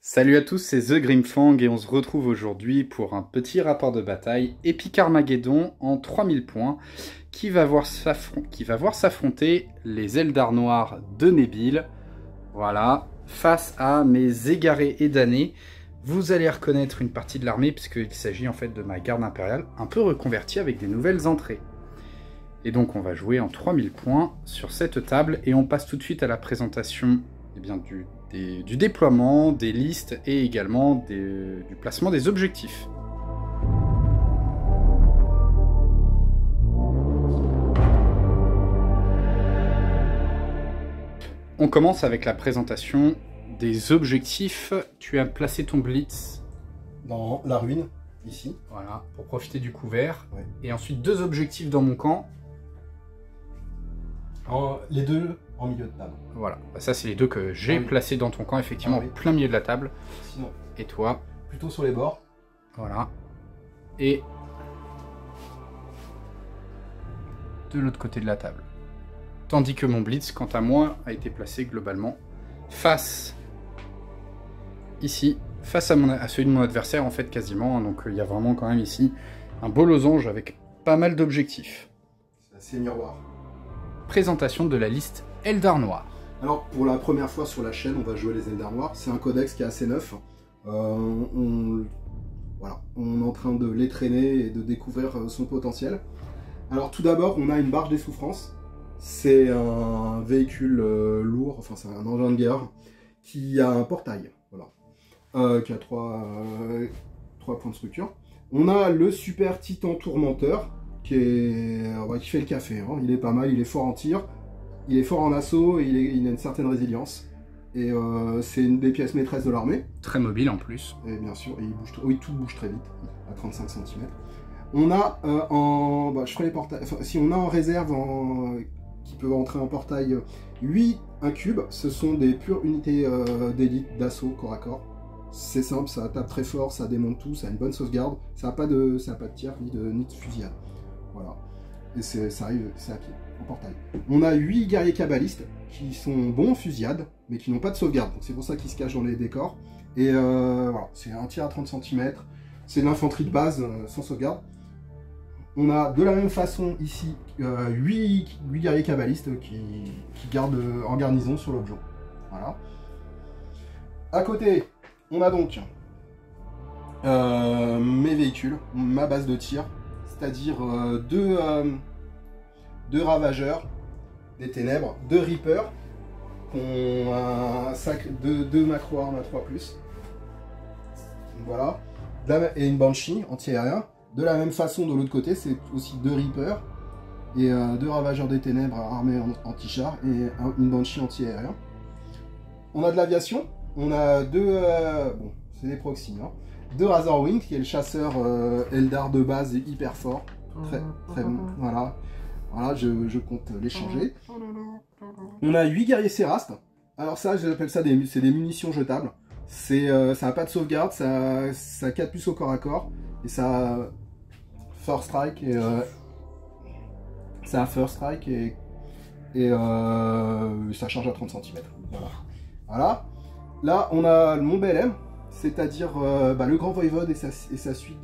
Salut à tous, c'est The Grimfang et on se retrouve aujourd'hui pour un petit rapport de bataille Epic Armageddon en 3000 points qui va voir s'affronter les Eldar noirs de Nebyle. Voilà, face à mes égarés et damnés. Vous allez reconnaître une partie de l'armée puisqu'il s'agit en fait de ma garde impériale un peu reconvertie avec des nouvelles entrées. Et donc on va jouer en 3000 points sur cette table et on passe tout de suite à la présentation du déploiement, des listes et également du placement des objectifs. On commence avec la présentation des objectifs. Tu as placé ton blitz dans la ruine, ici. Voilà, pour profiter du couvert. Ouais. Et ensuite deux objectifs dans mon camp. Les deux en milieu de table. Voilà, ça c'est les deux que j'ai placés dans ton camp, effectivement, oui. au plein milieu de la table. Sinon, et toi? Plutôt sur les bords. Voilà. Et de l'autre côté de la table. Tandis que mon blitz, quant à moi, a été placé globalement face, ici, face à celui de mon adversaire, en fait, quasiment. Donc il y a vraiment quand même ici un beau losange avec pas mal d'objectifs. C'est assez miroir. Présentation de la liste Eldar Noir. Alors, pour la première fois sur la chaîne, on va jouer les Eldar Noirs. C'est un codex qui est assez neuf. Voilà, on est en train de l'étraîner et de découvrir son potentiel. Alors, tout d'abord, on a une barge des souffrances. C'est un véhicule lourd, enfin c'est un engin de guerre, qui a un portail, voilà, qui a trois points de structure. On a le super titan tourmenteur, qui fait le café, hein. Il est pas mal, il est fort en tir, il est fort en assaut, et il a une certaine résilience. Et c'est une des pièces maîtresses de l'armée. Très mobile en plus. Et bien sûr, et tout bouge très vite, à 35 cm. On a je ferai les portails, enfin, si on a en réserve qui peut entrer en portail 8 incubes, ce sont des pures unités d'élite, d'assaut, corps à corps. C'est simple, ça tape très fort, ça démonte tout, ça a une bonne sauvegarde, ça n'a pas de tir ni de fusillade. Voilà. Et ça arrive, c'est à pied, en portail. On a 8 guerriers kabbalistes qui sont bons en fusillade, mais qui n'ont pas de sauvegarde. C'est pour ça qu'ils se cachent dans les décors. Et voilà, c'est un tir à 30 cm, c'est de l'infanterie de base sans sauvegarde. On a de la même façon ici 8 guerriers kabbalistes qui gardent en garnison sur l'objet. Voilà. À côté, on a donc mes véhicules, ma base de tir, c'est-à-dire deux ravageurs des ténèbres, deux reapers, qui ont deux macro-armes à 3+. Voilà. Et une banshee anti-aérien. De la même façon, de l'autre côté, c'est aussi deux Reapers et deux Ravageurs des Ténèbres armés anti-char et une Banshee anti-aérien. On a de l'aviation, on a deux... bon, c'est des proxys, hein. Deux Razorwing, qui est le chasseur Eldar de base et hyper fort. Très bon, voilà. Voilà, je compte les changer. On a 8 guerriers Sérast. Alors ça, j'appelle ça c'est des munitions jetables. Ça n'a pas de sauvegarde, ça 4+ au corps à corps. Et ça First Strike et ça charge à 30 cm. Voilà. Voilà. Là, on a mon BLM, c'est-à-dire le Grand Voivode et sa suite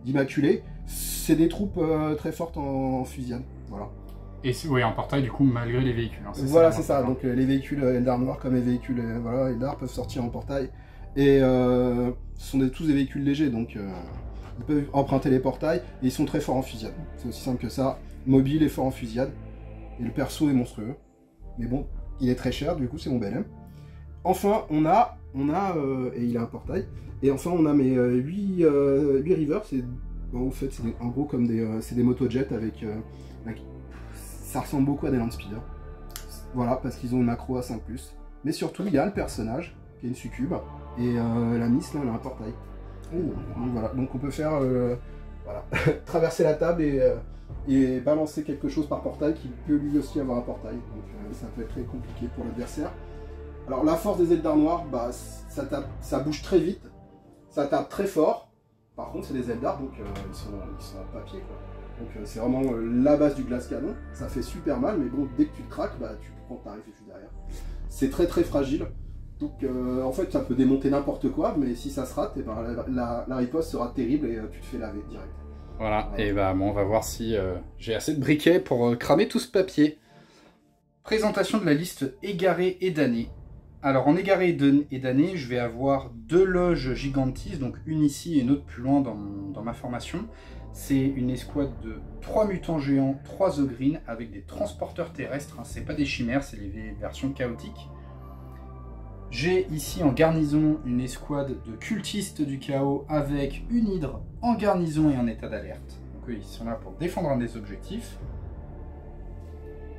d'Immaculés. C'est des troupes très fortes en fusillade. Voilà. Et oui, en portail, du coup, malgré les véhicules. Hein, voilà, c'est ça. Donc les véhicules Eldar noirs comme les véhicules Eldar peuvent sortir en portail. Et ce sont tous des véhicules légers, donc ils peuvent emprunter les portails, et ils sont très forts en fusillade. C'est aussi simple que ça. Mobile et fort en fusillade. Et le perso est monstrueux. Mais bon, il est très cher, du coup c'est mon BLM. Enfin, on a et il a un portail. Et enfin, on a mes 8 Rivers. En fait, c'est en gros comme des motojets avec... ça ressemble beaucoup à des Landspeeder. Voilà, parce qu'ils ont une macro à 5+. Mais surtout, il y a le personnage, qui est une succube. Et la Miss, là, elle a un portail. Donc, voilà. Donc on peut faire voilà, traverser la table et balancer quelque chose par portail qui peut lui aussi avoir un portail. Donc ça peut être très compliqué pour l'adversaire. Alors la force des Eldar noirs, ça bouge très vite, ça tape très fort. Par contre c'est des Eldar, donc ils sont en papier, quoi. Donc c'est vraiment la base du glace canon. Ça fait super mal, mais bon, dès que tu te craques, tu prends ta réfugie derrière. C'est très fragile. Donc en fait ça peut démonter n'importe quoi, mais si ça se rate, et ben, la riposte sera terrible et tu te fais laver direct. Voilà, et bah bon, on va voir si j'ai assez de briquets pour cramer tout ce papier. Présentation de la liste égarée et damnée. Alors en égaré et damné, je vais avoir 2 loges gigantistes, donc une ici et une autre plus loin dans ma formation. C'est une escouade de 3 mutants géants, 3 ogrines avec des transporteurs terrestres. Hein, c'est pas des chimères, c'est les versions chaotiques. J'ai ici en garnison une escouade de cultistes du chaos avec une hydre en garnison et en état d'alerte. Donc eux, ils sont là pour défendre un des objectifs.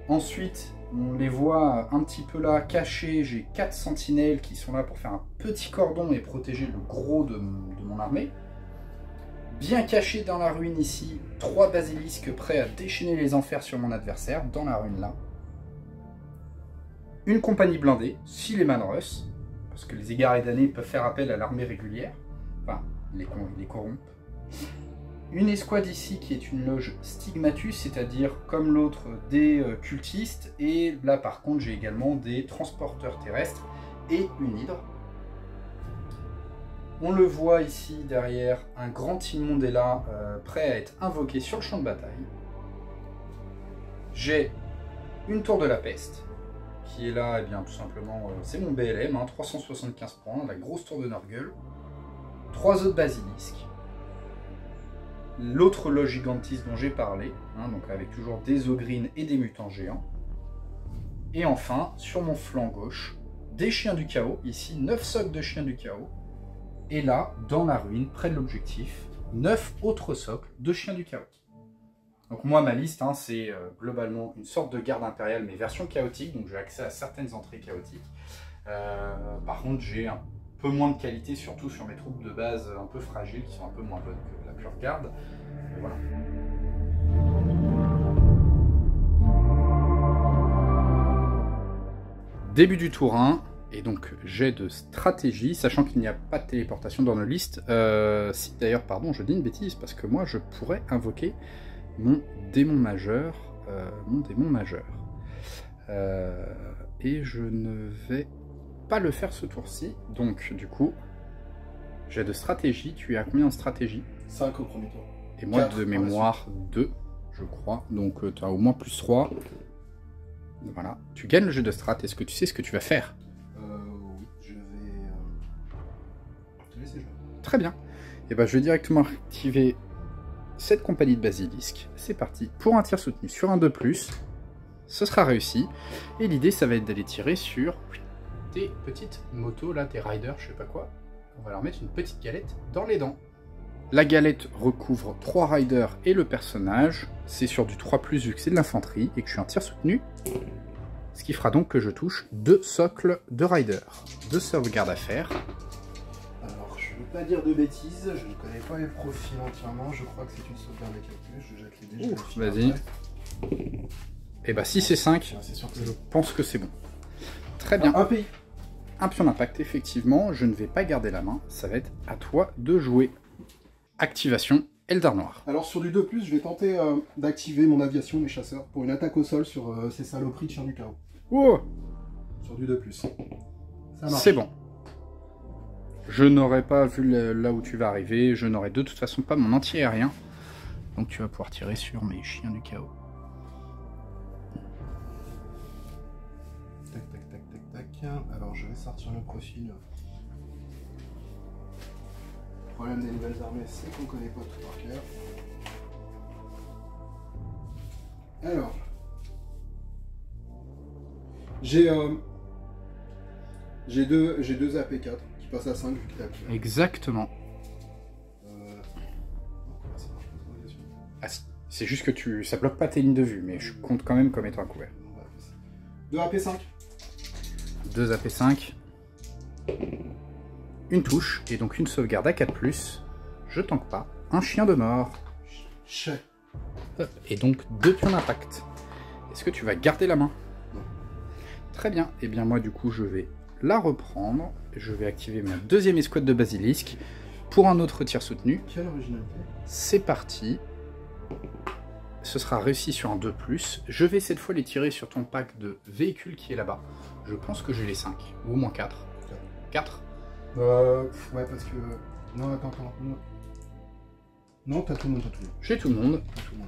Ensuite, on les voit un petit peu là cachés. J'ai 4 sentinelles qui sont là pour faire un petit cordon et protéger le gros de mon armée. Bien cachés dans la ruine ici, 3 basilisques prêts à déchaîner les enfers sur mon adversaire, dans la ruine là. Une compagnie blindée, 6 Lehman Russ, parce que les égarés damnés peuvent faire appel à l'armée régulière, enfin, les corrompent. Une escouade ici qui est une loge Stigmatus, c'est-à-dire comme l'autre des cultistes, et là par contre j'ai également des transporteurs terrestres et une hydre. On le voit ici derrière, un grand immonde est là, prêt à être invoqué sur le champ de bataille. J'ai une tour de la peste, qui est là, et bien tout simplement, c'est mon BLM, hein, 375 points, la grosse tour de Nurgle. 3 autres basilisques. L'autre loge gigantiste dont j'ai parlé, hein, donc avec toujours des ogrines et des mutants géants. Et enfin, sur mon flanc gauche, des chiens du chaos, ici 9 socles de chiens du chaos. Et là, dans la ruine, près de l'objectif, 9 autres socles de chiens du chaos. Donc moi, ma liste, hein, c'est globalement une sorte de garde impériale, mais version chaotique, donc j'ai accès à certaines entrées chaotiques. Par contre, j'ai un peu moins de qualité, surtout sur mes troupes de base un peu fragiles, qui sont un peu moins bonnes que la pure garde. Et voilà. Début du tour 1, et donc jet de stratégie, sachant qu'il n'y a pas de téléportation dans nos listes. Si d'ailleurs, pardon, je dis une bêtise, parce que moi je pourrais invoquer mon démon majeur. Et je ne vais pas le faire ce tour-ci. Donc du coup, jet de stratégie, tu es à combien en stratégie? 5 au premier tour. Et moi de mémoire 2, je crois. Donc tu as au moins plus 3. Voilà. Tu gagnes le jeu de strat. Est-ce que tu sais ce que tu vas faire? Oui, je vais te laisser jouer. Très bien. Et ben je vais directement activer cette compagnie de basilisque. C'est parti pour un tir soutenu sur un 2+. Ce sera réussi. Et l'idée, ça va être d'aller tirer sur des petites motos, là, des riders, je sais pas quoi. On va leur mettre une petite galette dans les dents. La galette recouvre 3 riders et le personnage. C'est sur du 3+, vu que c'est de l'infanterie et que je suis un tir soutenu. Ce qui fera donc que je touche 2 socles de riders. 2 sauvegardes à faire. Alors, je ne veux pas dire de bêtises, je ne connais pas les profils entièrement, je crois que c'est une sauvegarde avec plus, je jette les dés. Vas-y. Et bah si c'est 5, je pense que c'est bon. Très bien. Un pays. Un pion d'impact, effectivement. Je ne vais pas garder la main. Ça va être à toi de jouer. Activation, Eldar Noir. Alors sur du 2+, je vais tenter d'activer mon aviation, mes chasseurs, pour une attaque au sol sur ces saloperies de chiens du chaos. Oh, sur du 2+. Ça marche. C'est bon. Je n'aurais pas vu là où tu vas arriver. Je n'aurai de toute façon pas mon entier aérien. Donc tu vas pouvoir tirer sur mes chiens du chaos. Tac, tac, tac, tac, tac. Alors je vais sortir le profil. Le problème des nouvelles armées, c'est qu'on ne connaît pas tout par cœur. Alors, j'ai deux AP4 qui passent à 5 vu que t'as plus. Exactement. Ah, c'est juste que ça bloque pas tes lignes de vue, mais je compte quand même comme étant un couvert. 2 AP5. 2 AP5. Une touche, et donc une sauvegarde à 4+. Je tank pas. Un chien de mort. Et donc 2 pions d'impact. Est-ce que tu vas garder la main? Non. Très bien. Et bien moi du coup je vais la reprendre. Je vais activer ma deuxième escouade de basilisque pour un autre tir soutenu. Quelle originalité. C'est parti. Ce sera réussi sur un 2+. Je vais cette fois les tirer sur ton pack de véhicules qui est là-bas. Je pense que j'ai les 5, ou au moins 4. 4. Ouais, parce que... Non, attends. Non, t'as tout le monde, J'ai tout le monde.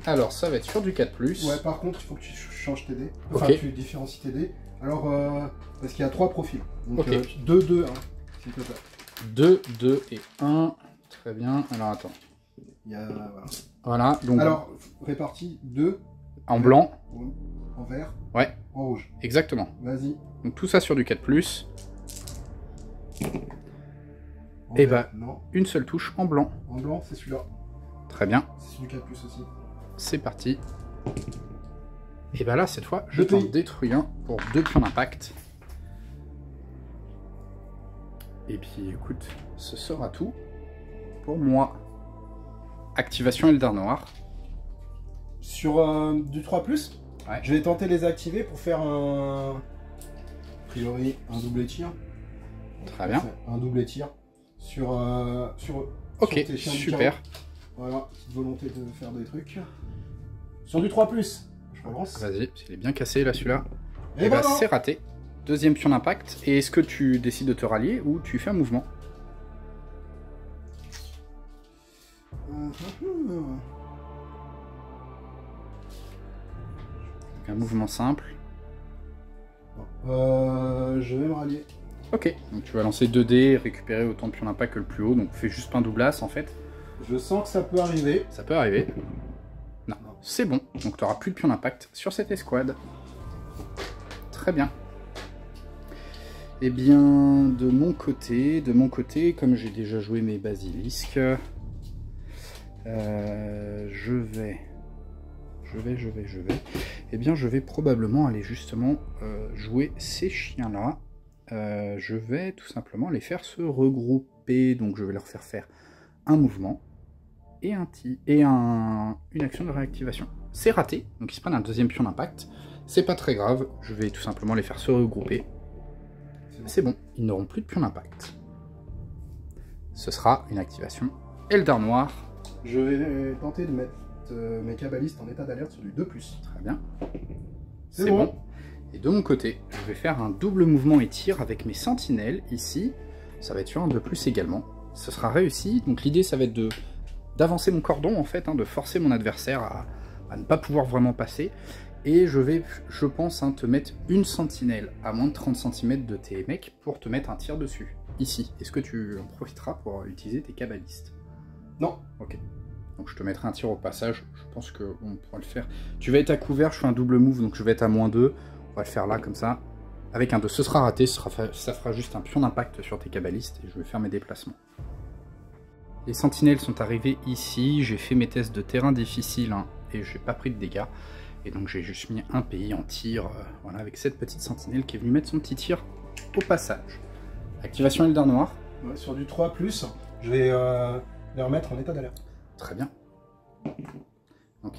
Alors, ça va être sur du 4+. Ouais, par contre, il faut que tu changes tes dés. Enfin, Ok. tu différencies tes dés. Alors, parce qu'il y a 3 profils. Donc, Ok. 2, 2, 1, s'il te plaît. 2, 2 et 1. Très bien. Alors, attends. Il y a... Voilà. Voilà. Donc, Alors, répartis 2. en blanc. En vert. Ouais. En rouge. Exactement. Vas-y. Donc, tout ça sur du 4+. En Et vert, bah, non. une seule touche en blanc. En blanc, c'est celui-là. Très bien. C'est du 4+ aussi. C'est parti. Et bah là, cette fois, je Deux t'en pays. détruis un pour 2 pions d'impact. Et puis, écoute, ce sera tout pour moi. Activation Eldar Noir. Sur du 3+, Ouais. je vais tenter de les activer pour faire un... A priori, un double tir. Très bien. Un double tir sur Ok, tes chiens du super. carreau. Voilà, petite volonté de faire des trucs. Sur du 3+, je relance. Vas-y, il est bien cassé là, celui-là. Et Et bah, voilà. c'est raté. Deuxième pion d'impact. Et est-ce que tu décides de te rallier ou tu fais un mouvement? Un mouvement simple. Je vais me rallier. Ok, donc tu vas lancer 2 dés et récupérer autant de pions d'impact que le plus haut. Donc fais juste pas un doublas en fait. Je sens que ça peut arriver. Ça peut arriver. Non, c'est bon. Donc tu n'auras plus de pions d'impact sur cette escouade. Très bien. Eh bien, de mon côté, comme j'ai déjà joué mes basilisques, je vais. Eh bien, je vais probablement aller justement jouer ces chiens-là. Je vais tout simplement les faire se regrouper. Donc, je vais leur faire un mouvement et une action de réactivation. C'est raté, donc ils se prennent un deuxième pion d'impact. C'est pas très grave, je vais tout simplement les faire se regrouper. C'est bon, ils n'auront plus de pion d'impact. Ce sera une activation Eldar Noir. Je vais tenter de mettre mes kabbalistes en état d'alerte sur du 2+. Très bien. C'est bon. Et de mon côté, je vais faire un double mouvement et tir avec mes sentinelles ici. Ça va être sur un 2+ également. Ce sera réussi. Donc l'idée, ça va être d'avancer mon cordon en fait, de forcer mon adversaire à ne pas pouvoir vraiment passer. Et je vais, je pense, te mettre une sentinelle à moins de 30 cm de tes mecs pour te mettre un tir dessus. Ici. Est-ce que tu en profiteras pour utiliser tes kabbalistes? Non. Ok. Donc je te mettrai un tir au passage. Je pense qu'on pourra le faire. Tu vas être à couvert, je fais un double move, donc je vais être à -2. On va le faire là, comme ça. Avec un 2. Ce sera raté, ça fera juste un pion d'impact sur tes kabbalistes et je vais faire mes déplacements. Les sentinelles sont arrivées ici. J'ai fait mes tests de terrain difficile et j'ai pas pris de dégâts. Et donc j'ai juste mis un pays en tir, voilà, avec cette petite sentinelle qui est venue mettre son petit tir au passage. Activation Eldar Noir. Ouais, sur du 3+, je vais les remettre en état d'alerte. Très bien. Donc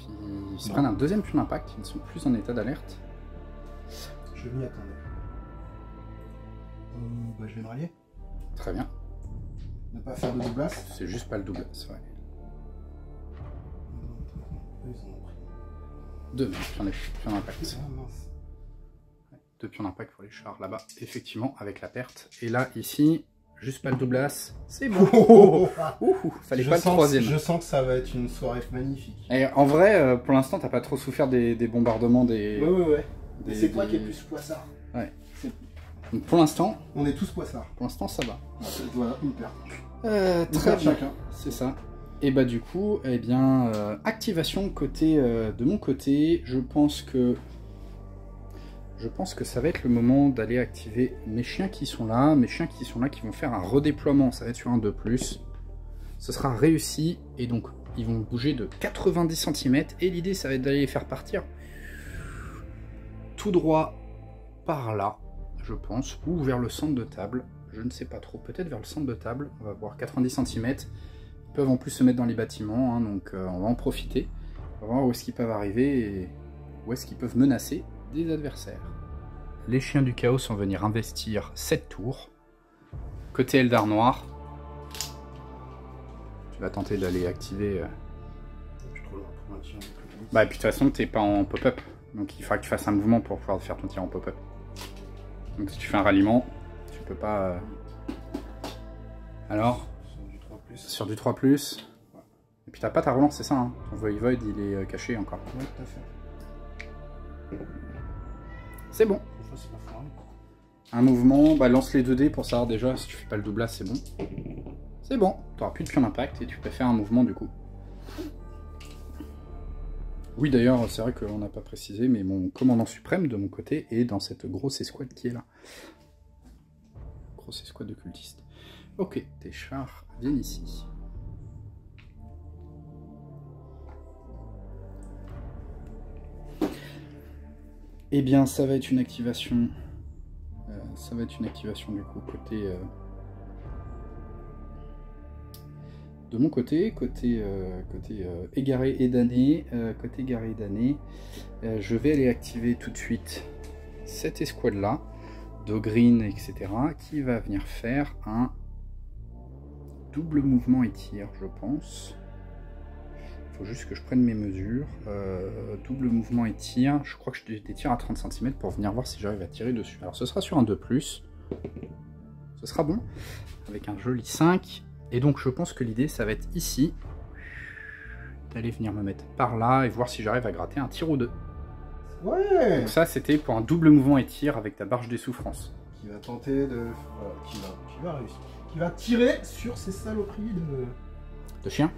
ils se prennent un deuxième pion d'impact, ils ne sont plus en état d'alerte. Je m'y attendais. Je vais me rallier. Très bien. Ne pas faire de doublas. C'est juste pas le double, c'est vrai. Deux pions d'impact. Ah, mince. Deux pions d'impact pour les chars là-bas, effectivement, avec la perte. Et là, ici, juste pas le double as. C'est bon. Fallait pas le troisième. Je sens que ça va être une soirée magnifique. Et en vrai, pour l'instant, t'as pas trop souffert des bombardements des. Ouais. Des, c'est toi qui es plus poissard. Ouais. Donc pour l'instant. On est tous poissards. Pour l'instant, ça va. Voilà, hyper. Très bien. Chacun. C'est ça. Et bah du coup, eh bien, activation côté de mon côté, je pense que ça va être le moment d'aller activer mes chiens qui sont là, qui vont faire un redéploiement, ça va être sur un 2+. Ce sera réussi, et donc ils vont bouger de 90 cm, et l'idée ça va être d'aller les faire partir tout droit par là, je pense, ou vers le centre de table, je ne sais pas trop, peut-être vers le centre de table, on va voir 90 cm. Ils peuvent en plus se mettre dans les bâtiments, donc on va en profiter. On va voir où est-ce qu'ils peuvent arriver et où est-ce qu'ils peuvent menacer des adversaires. Les chiens du chaos vont venir investir cette tour. Côté Eldar Noir, tu vas tenter d'aller activer... Bah et puis de toute façon t'es pas en pop-up, donc il faudra que tu fasses un mouvement pour pouvoir faire ton tir en pop-up. Donc si tu fais un ralliement, tu peux pas Alors, sur du 3+. Et puis t'as pas ta relance, c'est ça, hein. Ton Voivode, il est caché encore. Ouais, tout à fait. C'est bon. Un mouvement, bah lance les 2 dés pour savoir déjà si tu fais pas le doublage, c'est bon. C'est bon, t'auras plus de pion d'impact et tu peux faire un mouvement du coup. Oui d'ailleurs, c'est vrai qu'on n'a pas précisé, mais mon commandant suprême de mon côté est dans cette grosse escouade qui est là. Grosse escouade de cultistes. Ok, tes chars viennent ici. Eh bien, ça va être une activation. Ça va être une activation du coup côté. De mon côté, côté égaré et damné, côté égaré et damné, je vais aller activer tout de suite cette escouade là, d'Ogreen, etc., qui va venir faire un double mouvement et tir, je pense. Il faut juste que je prenne mes mesures. Double mouvement et tir. Je crois que je des tirs à 30 cm pour venir voir si j'arrive à tirer dessus. Alors ce sera sur un 2+. Ce sera bon. Avec un joli 5. Et donc je pense que l'idée ça va être ici. D'aller venir me mettre par là et voir si j'arrive à gratter un tir ou 2. Ouais. Donc ça c'était pour un double mouvement et tir avec ta barge des souffrances. Qui va tenter de... Voilà, qui va réussir. Qui va tirer sur ces saloperies de chiens.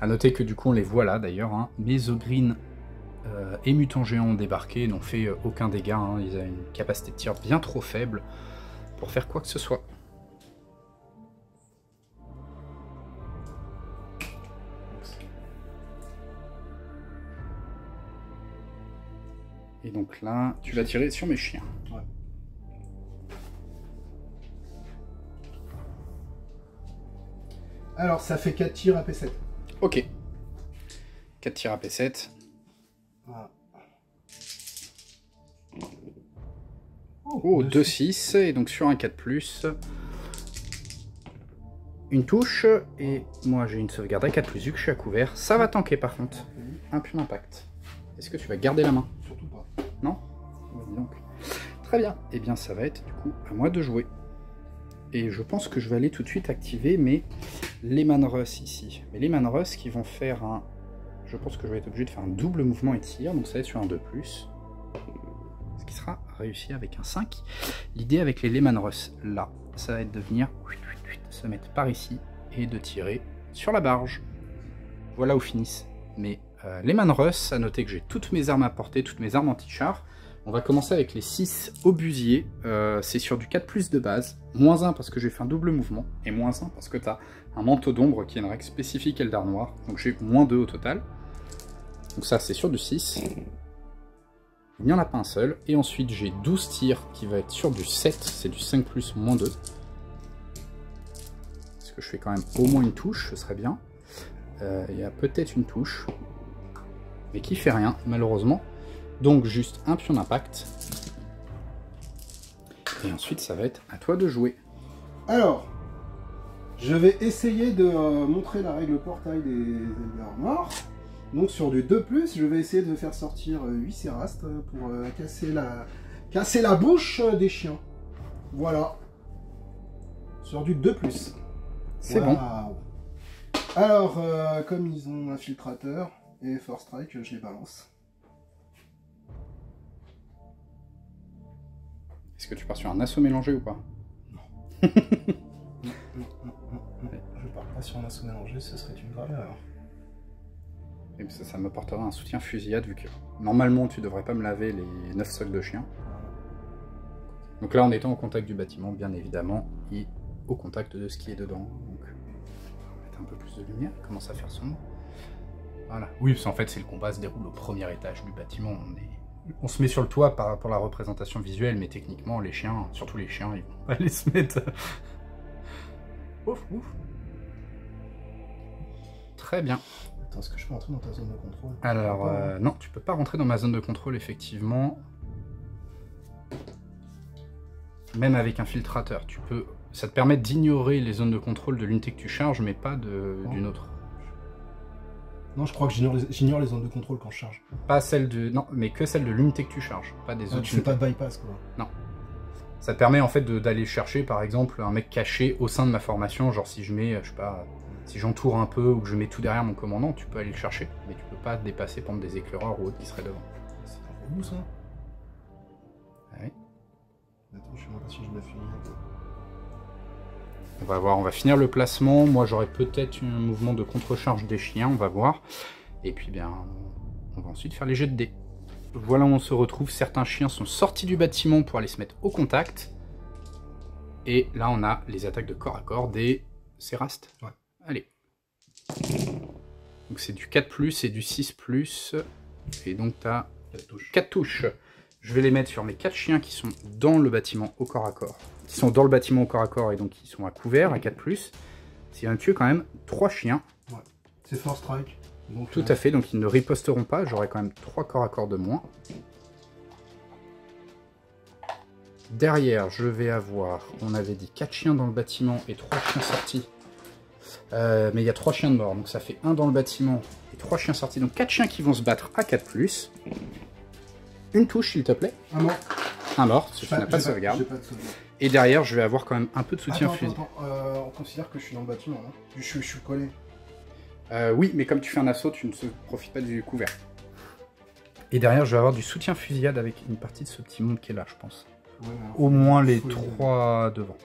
A noter que du coup on les voit là d'ailleurs, hein. Mes Ogreen et mutants géants ont débarqué, n'ont fait aucun dégât, hein. Ils ont une capacité de tir bien trop faible pour faire quoi que ce soit. Et donc là, tu vas tirer sur mes chiens. Ouais. Alors ça fait 4 tirs à P7. Ok. 4 tirs à P7. Voilà. Oh, 2-6. Et donc sur un 4+, une touche. Et moi j'ai une sauvegarde à 4+, vu que je suis à couvert. Ça va tanker par contre. Un pion d'impact. Est-ce que tu vas garder la main? Surtout pas. Non? Donc. Très bien. Et bien ça va être du coup à moi de jouer. Et je pense que je vais aller tout de suite activer mes Lehman Russ ici. Mais Lehman Russ qui vont faire un... Je pense que je vais être obligé de faire un double mouvement et tir. Donc ça va être sur un 2+. Ce qui sera réussi avec un 5. L'idée avec les Lehman Russ, là, ça va être de venir se mettre par ici et de tirer sur la barge. Voilà où finissent mes Lehman Russ. À noter que j'ai toutes mes armes à portée, toutes mes armes anti-char. On va commencer avec les 6 obusiers. C'est sur du 4+ de base. -1 parce que j'ai fait un double mouvement. Et -1 parce que tu as un manteau d'ombre qui est une règle spécifique Eldar Noir. Donc j'ai -2 au total. Donc ça c'est sur du 6. Il n'y en a pas un seul. Et ensuite j'ai 12 tirs qui va être sur du 7. C'est du 5+, -2. Est-ce que je fais quand même au moins une touche? Ce serait bien. Il y a peut-être une touche. Mais qui fait rien malheureusement. Donc juste un pion d'impact. Et ensuite ça va être à toi de jouer. Alors, je vais essayer de montrer la règle portail des Eldar Noirs. Donc sur du 2+, je vais essayer de faire sortir 8 Sérastes pour casser la bouche des chiens. Voilà. Sur du 2+. C'est wow. Bon. Alors, comme ils ont infiltrateur et Force Strike, je les balance. Est-ce que tu pars sur un assaut mélangé ou pas? Non. non. Je pars pas sur un assaut mélangé, ce serait une grave erreur. Et ça me portera un soutien fusillade vu que normalement tu devrais pas me laver les 9 sols de chiens. Donc là en étant au contact du bâtiment bien évidemment et au contact de ce qui est dedans. Donc on va mettre un peu plus de lumière, il commence à faire sombre. Voilà. Oui parce qu'en fait c'est le combat se déroule au premier étage du bâtiment. On se met sur le toit pour la représentation visuelle, mais techniquement, les chiens, surtout les chiens, ils vont aller se mettre... Ouf. Très bien. Attends, est-ce que je peux rentrer dans ta zone de contrôle? Alors, non, tu peux pas rentrer dans ma zone de contrôle, effectivement. Même avec un filtrateur, tu peux... Ça te permet d'ignorer les zones de contrôle de l'unité que tu charges, mais pas d'une autre. Non, je crois que j'ignore les zones de contrôle quand je charge. Pas celle de... Non, mais que celle de l'unité que tu charges, pas des autres. Tu fais pas de bypass, quoi. Non. Ça te permet en fait d'aller chercher par exemple un mec caché au sein de ma formation, genre si je mets, je sais pas, si j'entoure un peu ou que je mets tout derrière mon commandant, tu peux aller le chercher, mais tu peux pas te dépasser par exemple des éclaireurs ou autres qui seraient devant. C'est un relou ça. Ouais. Attends, je suis même pas sûr que je me finis. On va voir, on va finir le placement. Moi j'aurai peut-être un mouvement de contre-charge des chiens, on va voir. Et puis bien, on va ensuite faire les jets de dés. Voilà où on se retrouve, certains chiens sont sortis du bâtiment pour aller se mettre au contact. Et là on a les attaques de corps à corps des Céraste. Ouais. Allez. Donc c'est du 4+, et du 6+. Et donc tu as 4 touches. Je vais les mettre sur mes 4 chiens qui sont dans le bâtiment au corps à corps. Qui sont dans le bâtiment au corps à corps et donc qui sont à couvert, à 4+. C'est un tuer quand même 3 chiens. Ouais. C'est Force Strike. Donc, tout à fait, donc ils ne riposteront pas. J'aurai quand même 3 corps à corps de moins. Derrière, je vais avoir, on avait dit 4 chiens dans le bâtiment et 3 chiens sortis. Mais il y a 3 chiens de mort, donc ça fait 1 dans le bâtiment et 3 chiens sortis. Donc 4 chiens qui vont se battre à 4+. Une touche, s'il te plaît. Un mort. Un mort, parce que tu n'as pas de sauvegarde. Et derrière, je vais avoir quand même un peu de soutien fusil. On considère que je suis dans le bâtiment, non? Je suis collé. Oui, mais comme tu fais un assaut, tu ne profites pas du couvert. Et derrière, je vais avoir du soutien fusillade avec une partie de ce petit monde qui est là, je pense. Ouais, au moins les 3 devant.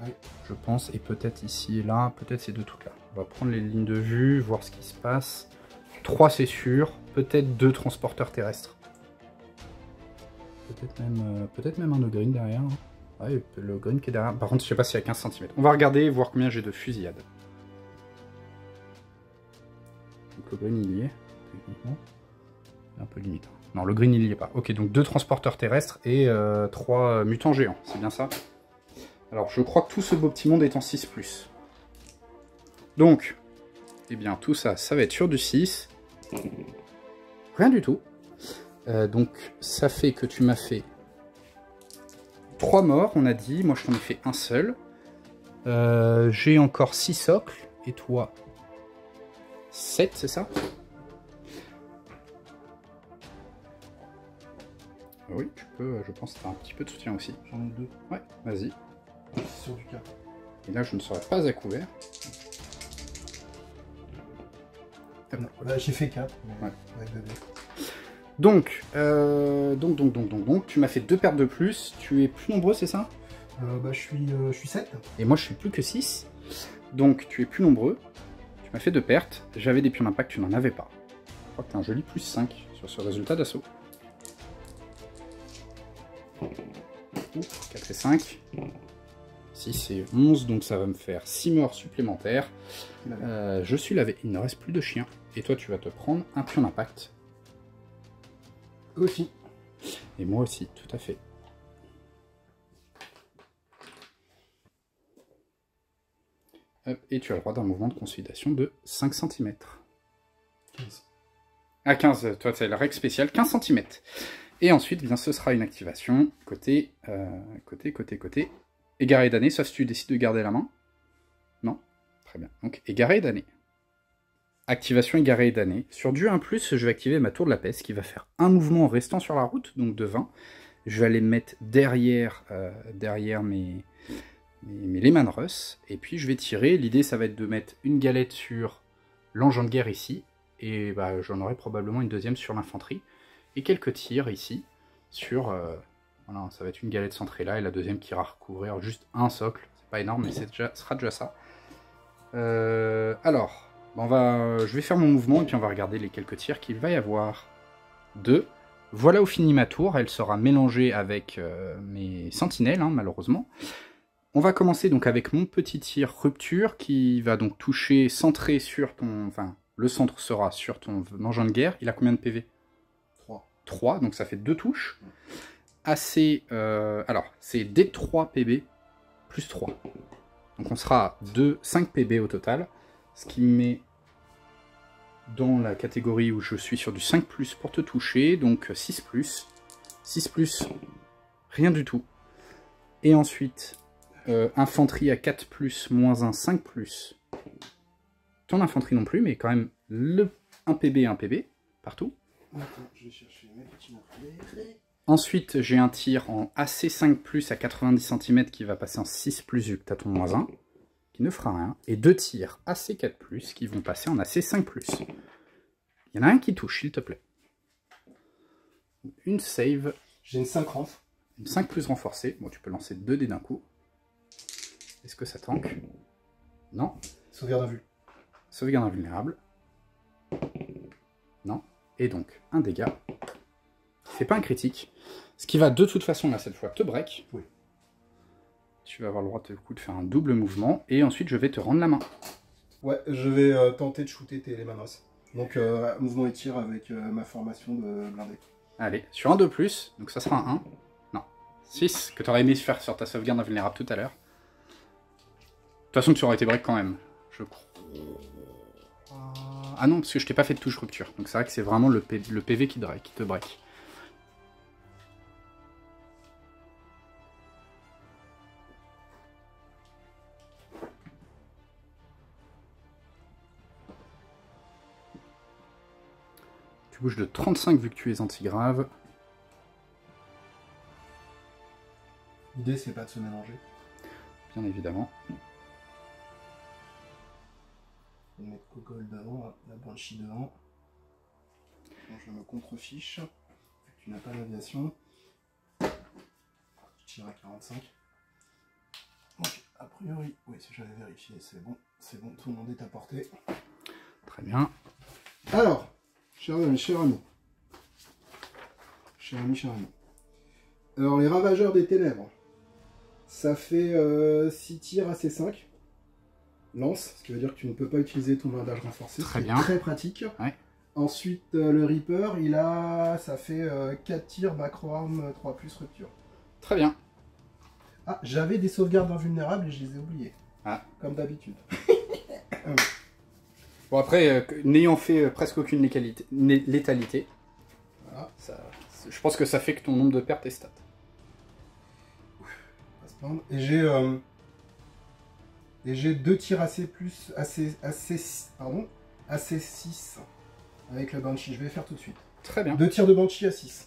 Ouais. Je pense, et peut-être ici et là, peut-être ces 2 trucs là. On va prendre les lignes de vue, voir ce qui se passe. 3 c'est sûr, peut-être 2 transporteurs terrestres. Peut-être même un green derrière. Ouais, le green qui est derrière. Par contre, je sais pas s'il y a 15 cm. On va regarder, voir combien j'ai de fusillade. Donc le green il y est, techniquement. C'est un peu limite. Non, le green il y est pas. Ok, donc 2 transporteurs terrestres et 3 mutants géants, c'est bien ça? Alors, je crois que tout ce beau petit monde est en 6+. Donc, eh bien, tout ça, ça va être sur du 6. Rien du tout. Donc, ça fait que tu m'as fait 3 morts, on a dit. Moi, je t'en ai fait un seul. J'ai encore 6 socles. Et toi, 7, c'est ça? Oui, tu peux, je pense que tu as un petit peu de soutien aussi. J'en ai 2. Ouais, vas-y. Sur du 4. Et là, je ne serai pas à couvert. Bah, j'ai fait 4. Mais ouais. Avec 2 dés. Donc, tu m'as fait 2 pertes de plus. Tu es plus nombreux, c'est ça? Bah, je suis 7. Et moi, je suis plus que 6. Donc, tu es plus nombreux. Tu m'as fait 2 pertes. J'avais des pions d'impact, tu n'en avais pas. Je crois que tu as un joli plus 5 sur ce résultat d'assaut. 4 et 5. 6 et 11, donc ça va me faire 6 morts supplémentaires. Je suis lavé, il ne reste plus de chiens. Et toi, tu vas te prendre un pion d'impact. Aussi. Et moi aussi, tout à fait. Hop, et tu as le droit d'un mouvement de consolidation de 5 cm. 15. Ah, 15, toi, c'est la règle spéciale, 15 cm. Et ensuite, bien, ce sera une activation côté égaré et damné, sauf si tu décides de garder la main. Non? Très bien. Donc, égaré et damné. Activation égaré et damné. Sur du 1+, je vais activer ma tour de la peste qui va faire un mouvement en restant sur la route, donc de 20. Je vais aller me mettre derrière, mes Lehman Russ, et puis je vais tirer. L'idée, ça va être de mettre une galette sur l'engin de guerre ici, et bah, j'en aurai probablement une deuxième sur l'infanterie. Et quelques tirs ici sur... voilà, ça va être une galette centrée là, et la deuxième qui ira recouvrir juste un socle. C'est pas énorme, mais ce sera déjà ça. Alors, je vais faire mon mouvement, et puis on va regarder les quelques tirs qu'il va y avoir. 2. Voilà où finit ma tour, elle sera mélangée avec mes sentinelles, hein, malheureusement. On va commencer donc avec mon petit tir rupture, qui va donc toucher, centré sur ton... Enfin, le centre sera sur ton engin de guerre. Il a combien de PV ? 3, donc ça fait 2 touches. Assez, alors, c'est D3 PB plus 3. Donc on sera à 5 PB au total, ce qui me met dans la catégorie où je suis sur du 5+, pour te toucher, donc 6+, 6+, rien du tout. Et ensuite, infanterie à 4+, moins 1, 5+. Ton infanterie non plus, mais quand même le 1 PB, 1 PB, partout. Attends, je vais chercher mes petits mots. Ensuite, j'ai un tir en AC5+, à 90 cm qui va passer en 6+, vu que tu as ton -1, qui ne fera rien. Et 2 tirs AC4+, qui vont passer en AC5+. Il y en a un qui touche, s'il te plaît. Une save. J'ai une 5 renf. Une 5+ renforcée. Bon, tu peux lancer 2 dés d'un coup. Est-ce que ça tank? Non. Sauvegarde invulnérable. Sauvegarde invulnérable. Non. Et donc, un dégât. C'est pas un critique. Ce qui va de toute façon, là, cette fois, te break. Oui. Tu vas avoir le droit de faire un double mouvement. Et ensuite, je vais te rendre la main. Ouais, je vais tenter de shooter les manos. Donc, mouvement et tir avec ma formation de blindé. Allez, sur un 2+, donc ça sera un 1. Non, 6, que tu aurais aimé faire sur ta sauvegarde invulnérable tout à l'heure. De toute façon, tu aurais été break quand même, je crois. Ah non, parce que je t'ai pas fait de touche rupture. Donc c'est vrai que c'est vraiment le PV qui te break. Tu bouges de 35 vu que tu es anti-grave. L'idée, c'est pas de se mélanger. Bien évidemment. Je vais mettre Gogol devant, la Banshee devant. Bon, je me contrefiche. Tu n'as pas d'aviation. Je tire à 45. Donc, a priori, oui, si j'avais vérifié, c'est bon, tout le monde est à portée. Très bien. Alors, cher ami. Alors, les Ravageurs des Ténèbres. Ça fait 6 tirs à C5. Lance, ce qui veut dire que tu ne peux pas utiliser ton blindage renforcé. Très bien. Très pratique. Ouais. Ensuite, le Reaper, ça fait 4 tirs, macro arme, 3+ rupture. Très bien. Ah, j'avais des sauvegardes invulnérables et je les ai oubliées. Ah. Comme d'habitude. Bon après, n'ayant fait presque aucune létalité, Voilà. Je pense que ça fait que ton nombre de pertes est stat. Et j'ai 2 tirs AC6 avec le Banshee. Je vais les faire tout de suite. Très bien. 2 tirs de Banshee à 6.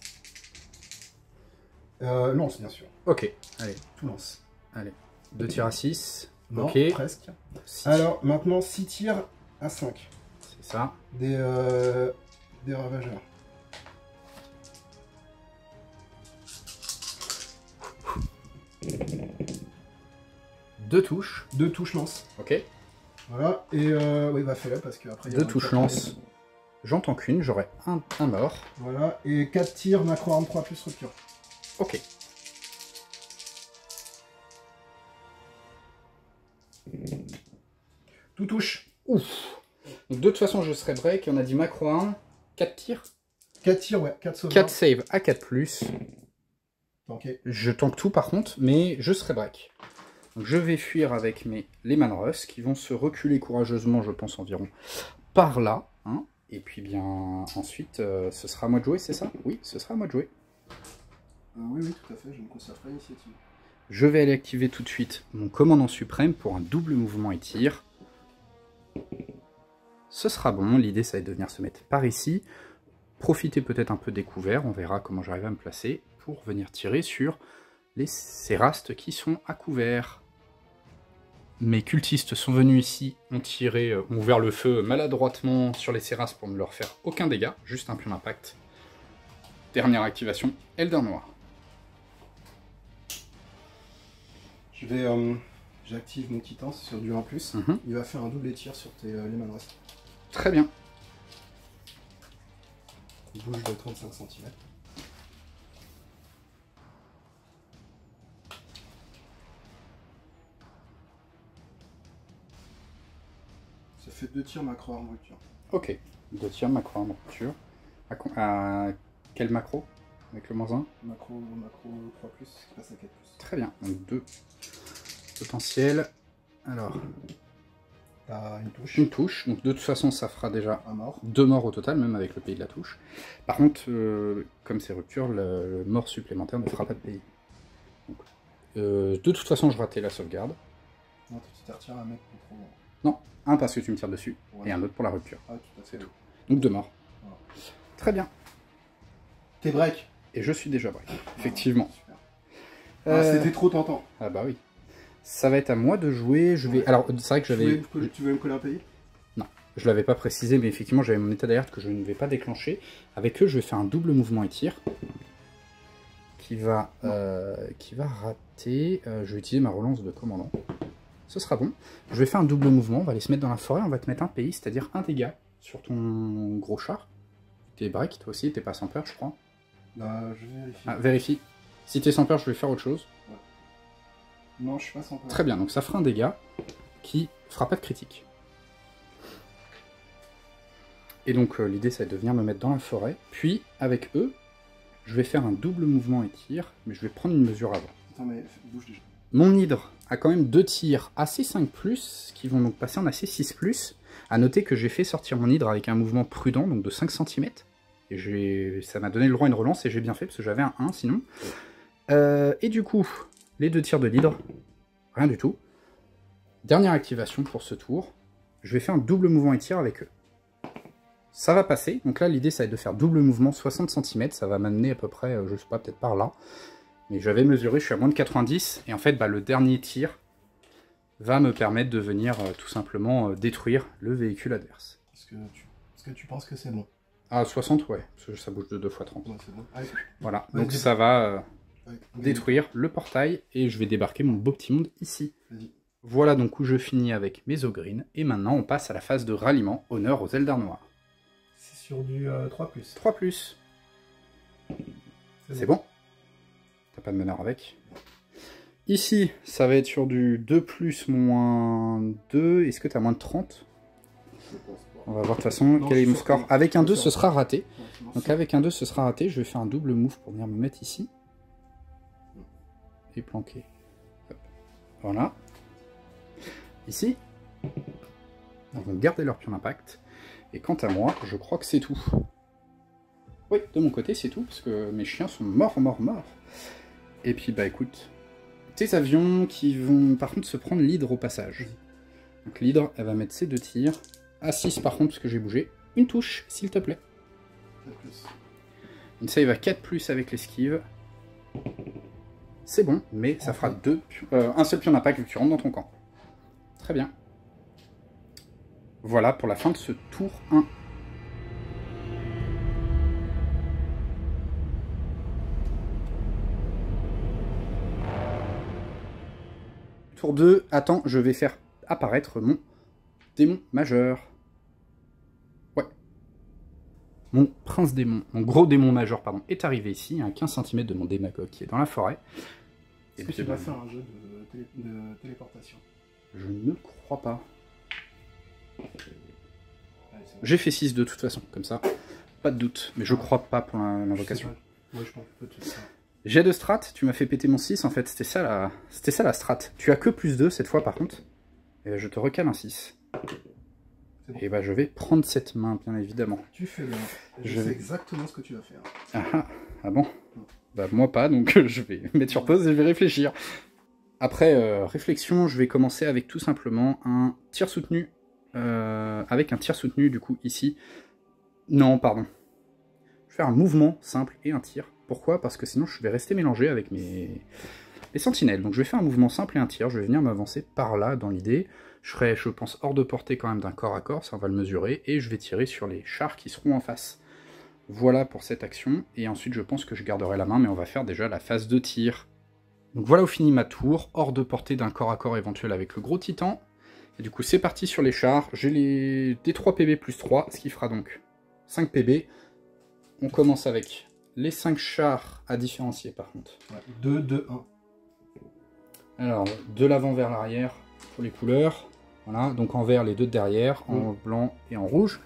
Lance, bien sûr. Ok, allez. Tout lance. Allez. 2 tirs à 6. Non, ok. presque. 6. Alors, maintenant, 6 tirs à 5. C'est ça. Des Ravageurs. Deux touches. 2 touches lance. Ok. Voilà. Et oui, bah fais-le parce qu'après... 2 touches lance. J'entends qu'une, j'aurai un mort. Voilà. Et 4 tirs, macro arme 3+ rupture. Ok. Tout touche. Ouf. Donc de toute façon, je serai break. On a dit macro 1. 4 tirs. 4 tirs, ouais. 4 sauvegardes. 4 saves à 4+. Okay. Je tank tout par contre, mais je serai break. Donc je vais fuir avec les Manrus qui vont se reculer courageusement, je pense environ par là. Hein. Et puis bien ensuite, ce sera à moi de jouer, c'est ça? Oui, ce sera à moi de jouer. Oui, tout à fait, je me conserverai l'initiative. Je vais aller activer tout de suite mon commandant suprême pour un double mouvement et tir. Ce sera bon, l'idée ça va être de venir se mettre par ici. Profiter peut-être un peu des couverts, on verra comment j'arrive à me placer pour venir tirer sur les Cérastes qui sont à couvert. Mes cultistes sont venus ici, ont ouvert le feu maladroitement sur les Cérastes pour ne leur faire aucun dégât, juste un pion d'impact. Dernière activation, Elder Noir. J'active mon quittance sur du 1+. Il va faire un double tir sur les Manrus. Très bien. Il bouge de 35 cm. Ça fait 2 tirs macro arme rupture. Ok, 2 tirs macro arme rupture. À quel macro? Avec le -1? Macro 3+, qui passe à 4+. Très bien, donc 2 potentiels. Alors, t'as une touche. Une touche, donc de toute façon ça fera déjà Un mort. 2 morts au total, même avec le pays de la touche. Par contre, comme c'est rupture, le mort supplémentaire ne fera pas de pays. Donc, de toute façon, je ratais la sauvegarde. Non, tu t'es retiré un mec pour trop loin. Non, un parce que tu me tires dessus, Ouais. et un autre pour la rupture. Ah, tout à fait. Donc 2 morts. Voilà. Très bien. T'es break. Et je suis déjà break, effectivement. C'était trop tentant. Ah bah oui. Ça va être à moi de jouer. Je vais. Ouais. Alors, c'est vrai que j'avais. Tu veux me coller un pays? Non, je l'avais pas précisé, mais effectivement, j'avais mon état d'alerte que je ne vais pas déclencher. Avec eux, je vais faire un double mouvement et tir. Qui va rater. Je vais utiliser ma relance de commandant. Ce sera bon. Je vais faire un double mouvement. On va aller se mettre dans la forêt. On va te mettre un pays, c'est-à-dire un dégât sur ton gros char. T'es break, toi aussi. T'es pas sans peur, je crois. Bah, je vérifie. Ah, vérifie. Si t'es sans peur, je vais faire autre chose. Ouais. Non, je suis pas sans peur. Très bien. Donc ça fera un dégât qui fera pas de critique. Et donc l'idée, ça va être de venir me mettre dans la forêt. Puis, avec eux, je vais faire un double mouvement et tir, mais je vais prendre une mesure avant. Attends, mais bouge déjà. Mon hydre a quand même 2 tirs AC5+, qui vont donc passer en AC6+. A noter que j'ai fait sortir mon hydre avec un mouvement prudent, donc de 5 cm. Et ça m'a donné le droit à une relance, et j'ai bien fait, parce que j'avais un 1 sinon. Et du coup, les 2 tirs de l'hydre, rien du tout. Dernière activation pour ce tour, je vais faire un double mouvement et tir avec eux. Ça va passer, donc là l'idée ça va être de faire double mouvement 60 cm, ça va m'amener à peu près, je sais pas, peut-être par là. Mais j'avais mesuré, je suis à moins de 90, et en fait le dernier tir va me permettre de venir tout simplement détruire le véhicule adverse. Est-ce que tu penses que c'est bon? Ah 60 ouais, parce que ça bouge de 2 x 30. Ouais, c'est bon. Allez. Voilà, Vas-y, donc ça va Ouais, détruire le portail, et je vais débarquer mon beau petit monde ici. Vas-y. Voilà donc où je finis avec mes ogrines, et maintenant on passe à la phase de ralliement, honneur aux Eldar noirs. C'est sur du 3+. 3+. C'est bon. T'as pas de meneur avec. Ici, ça va être sur du 2+, moins 2. Est-ce que t'as moins de 30? Je pense pas. On va voir de toute façon Non, quel est je mon suis score. sûr. Avec un Je 2, suis ce sûr. sera raté. Ouais, Donc avec un 2, ce sera raté. Je vais faire un double move pour venir me mettre ici. Et planquer. Hop. Voilà. Ici. Ils vont garder leur pion d'impact. Et quant à moi, je crois que c'est tout. Oui, de mon côté, c'est tout, parce que mes chiens sont morts. Et puis, bah écoute, tes avions qui vont par contre se prendre l'hydre au passage. Donc l'hydre, elle va mettre ses 2 tirs. À 6 par contre, parce que j'ai bougé. Une touche, s'il te plaît. Une save à 4+, avec l'esquive. C'est bon, mais ça fera un seul pion d'impact vu que tu rentres dans ton camp. Très bien. Voilà pour la fin de ce tour 1. Tour 2, attends, je vais faire apparaître mon démon majeur. Ouais. Mon prince démon, mon gros démon majeur, pardon, est arrivé ici, à 15 cm de mon démagogue qui est dans la forêt. Est-ce que tu vas faire un jeu de téléportation? Je ne le crois pas. J'ai fait 6 de toute façon, comme ça. Pas de doute, mais je crois pas pour l'invocation. Moi je pense peut-être ça. J'ai de strat, tu m'as fait péter mon 6 en fait, c'était ça la strat. Tu as que +2 cette fois par contre. Et ben, je te recale un 6. Bon. Et bah je vais prendre cette main, bien évidemment. Tu fais bien. Je sais exactement ce que tu vas faire. Ah bon? Bah moi pas, donc je vais mettre sur pause et je vais réfléchir. Après réflexion, je vais commencer avec tout simplement un tir soutenu. Avec un tir soutenu du coup ici. Non, pardon. Je vais faire un mouvement simple et un tir. Pourquoi? Parce que sinon je vais rester mélangé avec les sentinelles. Donc je vais faire un mouvement simple et un tir. Je vais venir m'avancer par là dans l'idée. Je serai, je pense, hors de portée quand même d'un corps à corps, ça on va le mesurer. Et je vais tirer sur les chars qui seront en face. Voilà pour cette action. Et ensuite je pense que je garderai la main, mais on va faire déjà la phase de tir. Donc voilà où finit ma tour, hors de portée d'un corps à corps éventuel avec le gros titan. Et du coup c'est parti sur les chars. J'ai les D3 PB plus 3, ce qui fera donc 5 PB. On commence avec les 5 chars à différencier par contre. Ouais, 2, 2, 1. Alors, de l'avant vers l'arrière pour les couleurs. Voilà, donc en vert les 2 de derrière, en blanc et en rouge.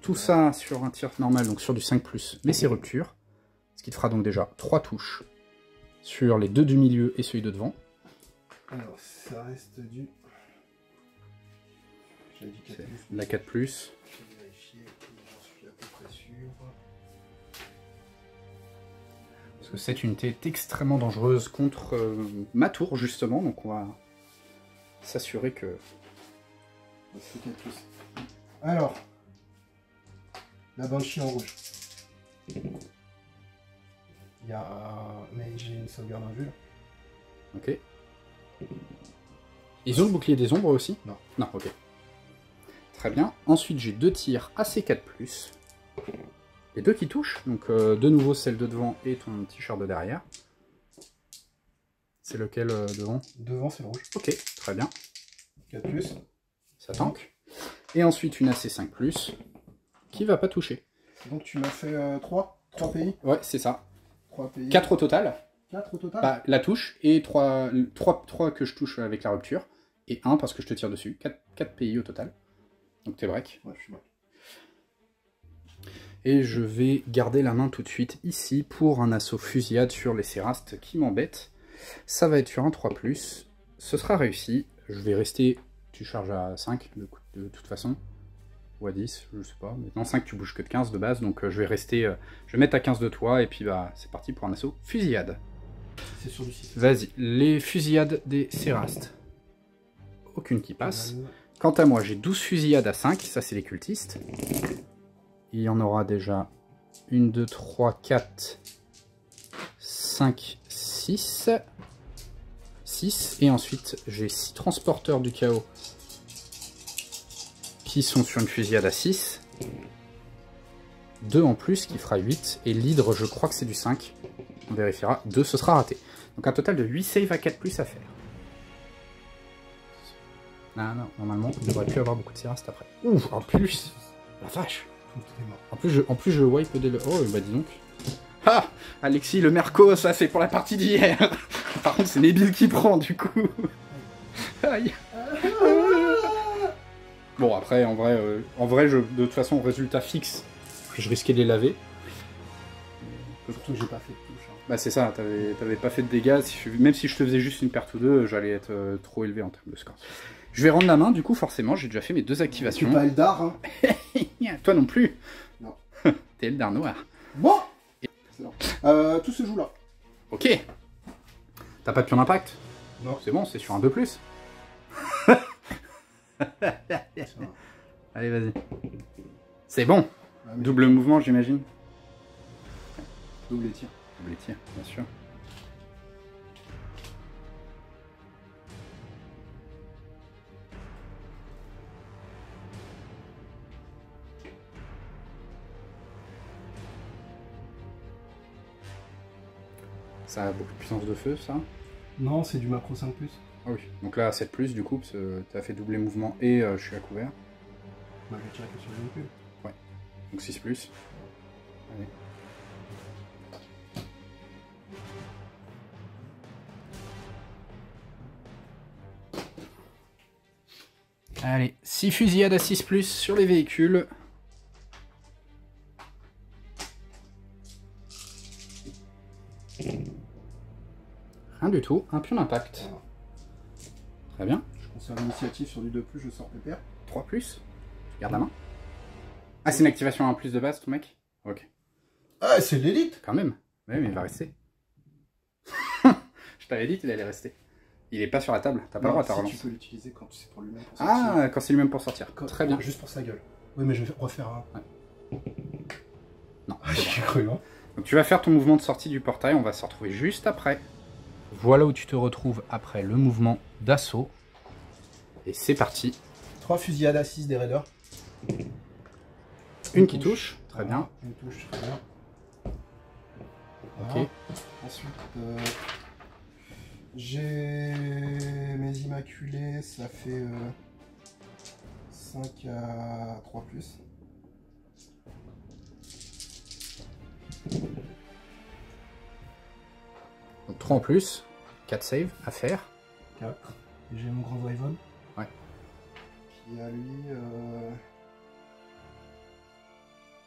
Tout ça sur un tir normal, donc sur du 5+, mais c'est rupture. Ce qui te fera donc déjà 3 touches sur les 2 du milieu et celui de devant. Alors, ça reste du... J'avais dit 4+. La 4+. Je vais vérifier, j'en suis à peu près sûr. Parce que cette unité est extrêmement dangereuse contre ma tour, justement, donc on va s'assurer que... C'est 4+. Alors, la Banshee en rouge. Il y a... Mais j'ai une sauvegarde invul. Ok. Ils ont le bouclier des ombres aussi? Non. Non, ok. Très bien. Ensuite, j'ai 2 tirs AC4+. Les 2 qui touchent. Donc, de nouveau, celle de devant et ton petit char de derrière. C'est lequel devant? Devant, c'est le rouge. Ok, très bien. 4+. Ça tank. Et ensuite, une AC5+, qui va pas toucher. Donc, tu m'as fait 3 pays? Ouais, c'est ça. 3 pays. 4 au total. 4 au total? Bah, la touche, et 3 que je touche avec la rupture, et 1 parce que je te tire dessus. 4 PI au total. Donc t'es break. Ouais, je suis break. Et je vais garder la main tout de suite ici pour un assaut fusillade sur les Cérastes qui m'embêtent. Ça va être sur un 3+. Ce sera réussi. Je vais rester... Tu charges à 5 de toute façon. Ou à 10, je sais pas. Maintenant 5 tu bouges que de 15 de base, donc je vais rester... je vais mettre à 15 de toi, et puis bah c'est parti pour un assaut fusillade. C'est sur du 6. Vas-y, les fusillades des Cérastes. Aucune qui passe. Quant à moi, j'ai 12 fusillades à 5, ça c'est les cultistes. Il y en aura déjà 1, 2, 3, 4, 5, 6. 6. Et ensuite, j'ai 6 transporteurs du chaos qui sont sur une fusillade à 6. 2 en plus qui fera 8. Et l'hydre, je crois que c'est du 5. On vérifiera. 2, ce sera raté. Donc un total de 8 saves à 4+ à faire. Ah non, normalement, il devrait plus avoir beaucoup de Cérastes après. Ouh, en plus. La vache. En plus, je wipe dès le... Oh, bah dis donc. Ah, Alexis, le Merco, ça c'est pour la partie d'hier. Par contre, c'est Nebil qui prend, du coup. Aïe. Bon, après, en vrai de toute façon, résultat fixe, je risquais de les laver. Surtout que j'ai pas fait de touche. Hein. Bah c'est ça, t'avais pas fait de dégâts. Même si je te faisais juste une perte ou deux, j'allais être trop élevé en termes de score. Je vais rendre la main, du coup, forcément, j'ai déjà fait mes 2 activations. Tu pas Eldar, hein. Toi non plus. Non. T'es Eldar noir. Bon. Tout se joue là. Ok. T'as pas de pion d'impact? Non. C'est bon, c'est sur un 2+. Allez, vas-y. C'est bon. Ah, Double mouvement, j'imagine. Double tir. Double tir, bien sûr. Ça a beaucoup de puissance de feu, ça? Non, c'est du macro 5+. Ah oui, donc là 7+, du coup, parce que t'as fait doubler mouvement et je suis à couvert. Bah, je vais tirer que sur le véhicule. Ouais, donc 6+. Allez. Allez, 6 fusillades à 6+ sur les véhicules. Rien du tout, un pion d'impact. Voilà. Très bien. Je conserve l'initiative sur du 2+, je sors pépère. 3+. Tu gardes la main. Ah, c'est une activation à 1+ de base, ton mec? Ok. Ah, c'est l'élite. Quand même. Ouais, mais il va rester. Je t'avais dit qu'il allait rester. Il est pas sur la table, t'as pas le droit à ta relance. Tu peux l'utiliser quand c'est pour lui-même. Ah, quand c'est lui-même pour sortir. Très bien. Juste pour sa gueule. Oui, mais je vais refaire un. Ouais. Non. J'ai cru, hein. Donc tu vas faire ton mouvement de sortie du portail, on va se retrouver juste après. Voilà où tu te retrouves après le mouvement d'assaut. Et c'est parti. 3 fusillades à 6 des raiders. Une qui touche, très bien. Une touche, très bien. Ok. Voilà. Ensuite, j'ai mes immaculés, ça fait 5 à 3+. Donc 3 en plus, 4 saves à faire. 4. Et j'ai mon grand Wyvern. Ouais. Qui a lui...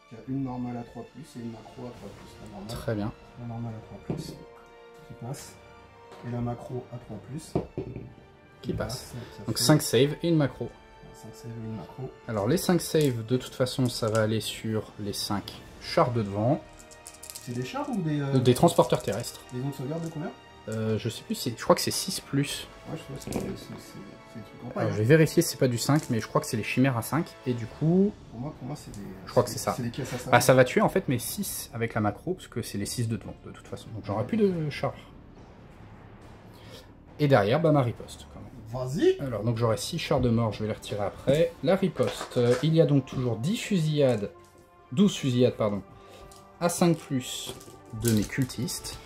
qui a une normale à 3+, et une macro à 3+. La normale, Très bien. la normale à 3+, qui passe. Et la macro à 3+. Qui passe. Ça Donc fait 5 saves et une macro. 5 saves et une macro. Alors les 5 saves, de toute façon, ça va aller sur les 5 chars de devant. C'est des chars ou des... Des transporteurs terrestres. Des ondes de sauvegarde de combien? Je sais plus, je crois que c'est 6+. Ouais, je trouve que c'est des trucs en paille. Alors, je vais vérifier si c'est pas du 5, mais je crois que c'est les chimères à 5. Et du coup, Pour moi c'est des... je crois que c'est ça. C'est des caisses à ça. Ah, ça va tuer en fait mes 6 avec la macro, parce que c'est les 6 de devant, de toute façon. Donc j'aurai plus de char. Et derrière, bah ma riposte quand même. Vas-y. Alors, donc j'aurai 6 chars de mort, je vais les retirer après. La riposte, il y a donc toujours 10 fusillades, 12 fusillades, pardon, à 5+ de mes cultistes.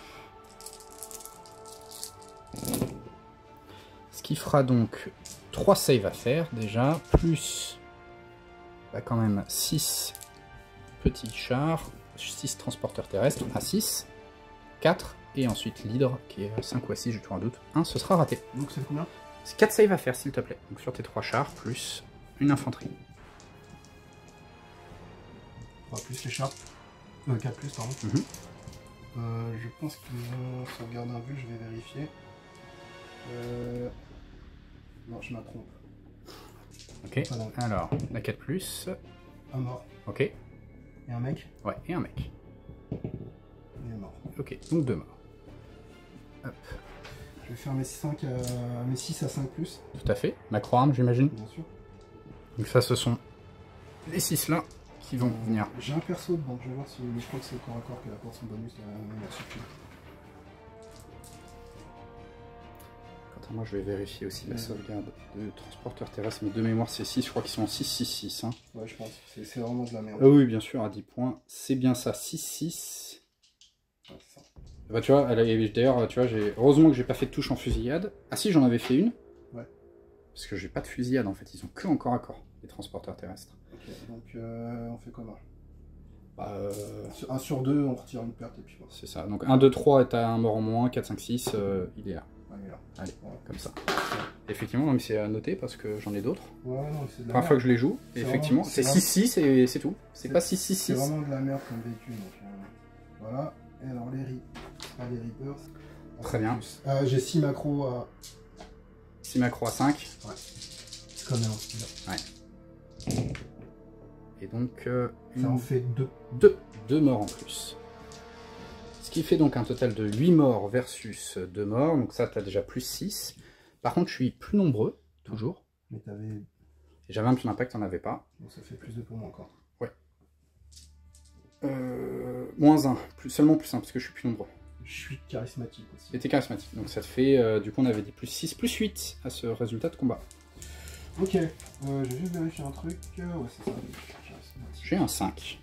Ce qui fera donc 3 saves à faire déjà, plus bah, quand même 6 petits chars, 6 transporteurs terrestres à 6, 4, et ensuite l'hydre qui est à 5 ou à 6, j'ai toujours un doute. 1, ce sera raté. Donc c'est combien? C'est 4 saves à faire s'il te plaît. Donc sur tes 3 chars, plus une infanterie. Enfin, plus les chars. 4+, pardon. Je pense qu'ils ont sauvegarde un but, je vais vérifier. Non, je me trompe. Ok, alors la 4+. Un mort. Ok. Et un mec. Ouais, et un mec. Il est mort. Ok, donc 2 morts. Hop. Je vais faire mes 6 à 5+. Tout à fait. Macro-arme, j'imagine. Bien sûr. Donc ça, ce sont les 6 là qui vont venir. J'ai un perso dedans, je vais voir si... Mais je crois que c'est au corps à corps qui apporte son bonus là-dessus. Attends, moi je vais vérifier aussi la sauvegarde de transporteur terrestre. Mais de mémoire, c'est 6. Je crois qu'ils sont en 6-6-6. Hein. Ouais, je pense. C'est vraiment de la merde. Ah oui, bien sûr, à 10 points. C'est bien ça, 6-6. Ouais, c'est ça. Bah, tu vois, d'ailleurs, tu vois, heureusement que j'ai pas fait de touche en fusillade. Ah si, j'en avais fait une. Ouais. Parce que j'ai pas de fusillade en fait, ils ont que en corps à corps, les transporteurs terrestres. Ok, donc on fait comment? Bah, 1 sur 2, on retire une perte et puis voilà. c'est ça. Donc 1, 2, 3 et t'as un mort en moins, 4, 5, 6, il est là. Allez, là. Allez, Ouais. comme ça. Effectivement, même c'est à noter parce que j'en ai d'autres. Ouais, non, c'est de la Première merde. fois que je les joue, et effectivement, c'est 6-6 et c'est tout. C'est pas 6-6-6. C'est vraiment de la merde comme véhicule. Donc, voilà. Et alors les Reapers. Très bien. J'ai 6 macros à... 6 macro à 5. Ouais. C'est comme un Ouais. Et donc, ça en fait 2. 2 morts en plus. Ce qui fait donc un total de 8 morts versus 2 morts. Donc ça, tu as déjà plus 6. Par contre, je suis plus nombreux, toujours. Mais t'avais... J'avais un pion d'impact, t'en avais pas. Donc ça fait plus 2 pour moi encore. Ouais. Moins 1. Seulement plus 1, parce que je suis plus nombreux. Je suis charismatique aussi. Et t'es charismatique. Donc ça te fait, du coup, on avait dit plus 6, plus 8 à ce résultat de combat. Ok. Je vais juste vérifier un truc. Ouais, c'est ça. J'ai un 5.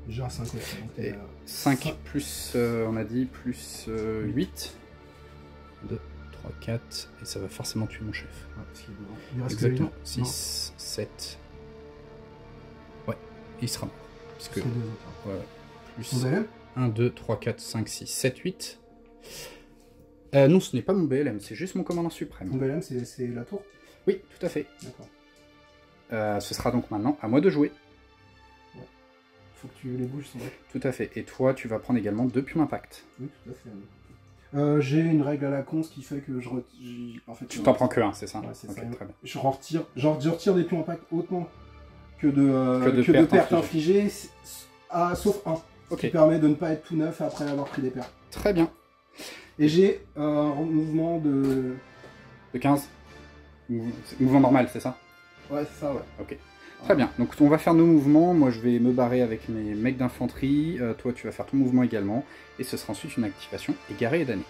J'ai un 5 aussi. Donc Et 5 plus, on a dit, plus 8. 2, 3, 4. Et ça va forcément tuer mon chef. Ouais, parce qu'il est devant. Il reste Exactement. que 6, 7. Ouais, il sera mort. Parce que, c'est 2 autres. ouais, plus Ton BLM 1, 2, 3, 4, 5, 6, 7, 8. Non, ce n'est pas mon BLM, c'est juste mon commandant suprême. Ton BLM, c'est la tour? Oui, tout à fait. D'accord. Ce sera donc maintenant à moi de jouer. Faut que tu les bouges, sans vrai. Tout à fait. Et toi, tu vas prendre également 2 pions d'impact. Oui, tout à fait. J'ai une règle à la con, ce qui fait que en fait, Tu t'en prends que un, c'est ça? Ouais, c'est okay, ça. Très bien. Je retire des pions d'impact autant que de pertes infligées, sauf un. Ok. Qui permet de ne pas être tout neuf après avoir pris des pertes. Très bien. Et j'ai un mouvement de... De 15. Mouvement normal, c'est ça? Ouais, c'est ça, ouais. Ok. Très bien. Donc on va faire nos mouvements. Moi, je vais me barrer avec mes mecs d'infanterie. Toi, tu vas faire ton mouvement également. Et ce sera ensuite une activation égarée et damnée.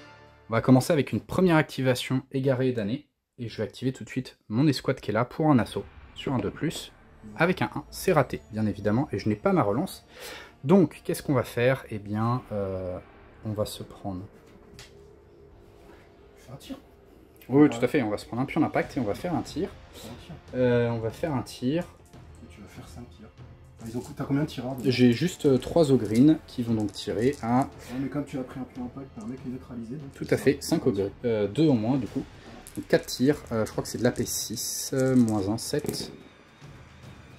On va commencer avec une première activation égarée et damnée. Et je vais activer tout de suite mon escouade qui est là pour un assaut sur un 2+. Avec un 1, c'est raté, bien évidemment. Et je n'ai pas ma relance. Donc, qu'est-ce qu'on va faire? Eh bien, on va se prendre... Faire un tir. Oui, tout à fait. On va se prendre un pion d'impact et on va faire un tir. On va faire un tir. Et tu vas faire 5 tirs. T'as combien de tireurs? J'ai juste 3 ogrines qui vont donc tirer à... Ouais, mais comme tu as pris un pion d'impact, t'as un mec qui est neutralisé. Donc tout à fait, 5 ogrines. 2 en moins du coup. Donc 4 tirs. Je crois que c'est de l'AP6. Moins 1, 7.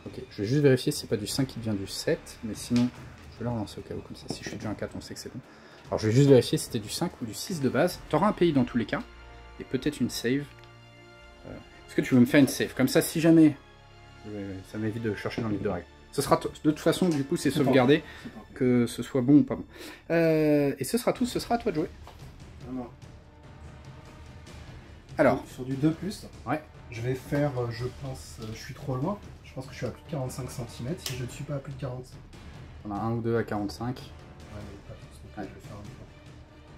Ok, je vais juste vérifier si c'est pas du 5 qui vient du 7. Mais sinon, je vais le relancer au cas où. Comme ça, si je suis déjà un 4, on sait que c'est bon. Alors je vais juste vérifier si c'était du 5 ou du 6 de base. Tu auras un pays dans tous les cas. Et peut-être une save. Est-ce que tu veux me faire une save? Comme ça, si jamais... Ça m'évite de chercher dans le livre de règles. Ce sera de toute façon, du coup, c'est C'est sauvegardé, C'est parfait. que ce soit bon ou pas bon. Et ce sera tout, ce sera à toi de jouer. Alors, Alors, sur du 2+, ouais, je vais faire, je pense, je suis trop loin. Je pense que je suis à plus de 45 cm. Si je ne suis pas à plus de 40. on a un ou deux à 45, Ouais, mais pas tous, donc Ouais. je vais faire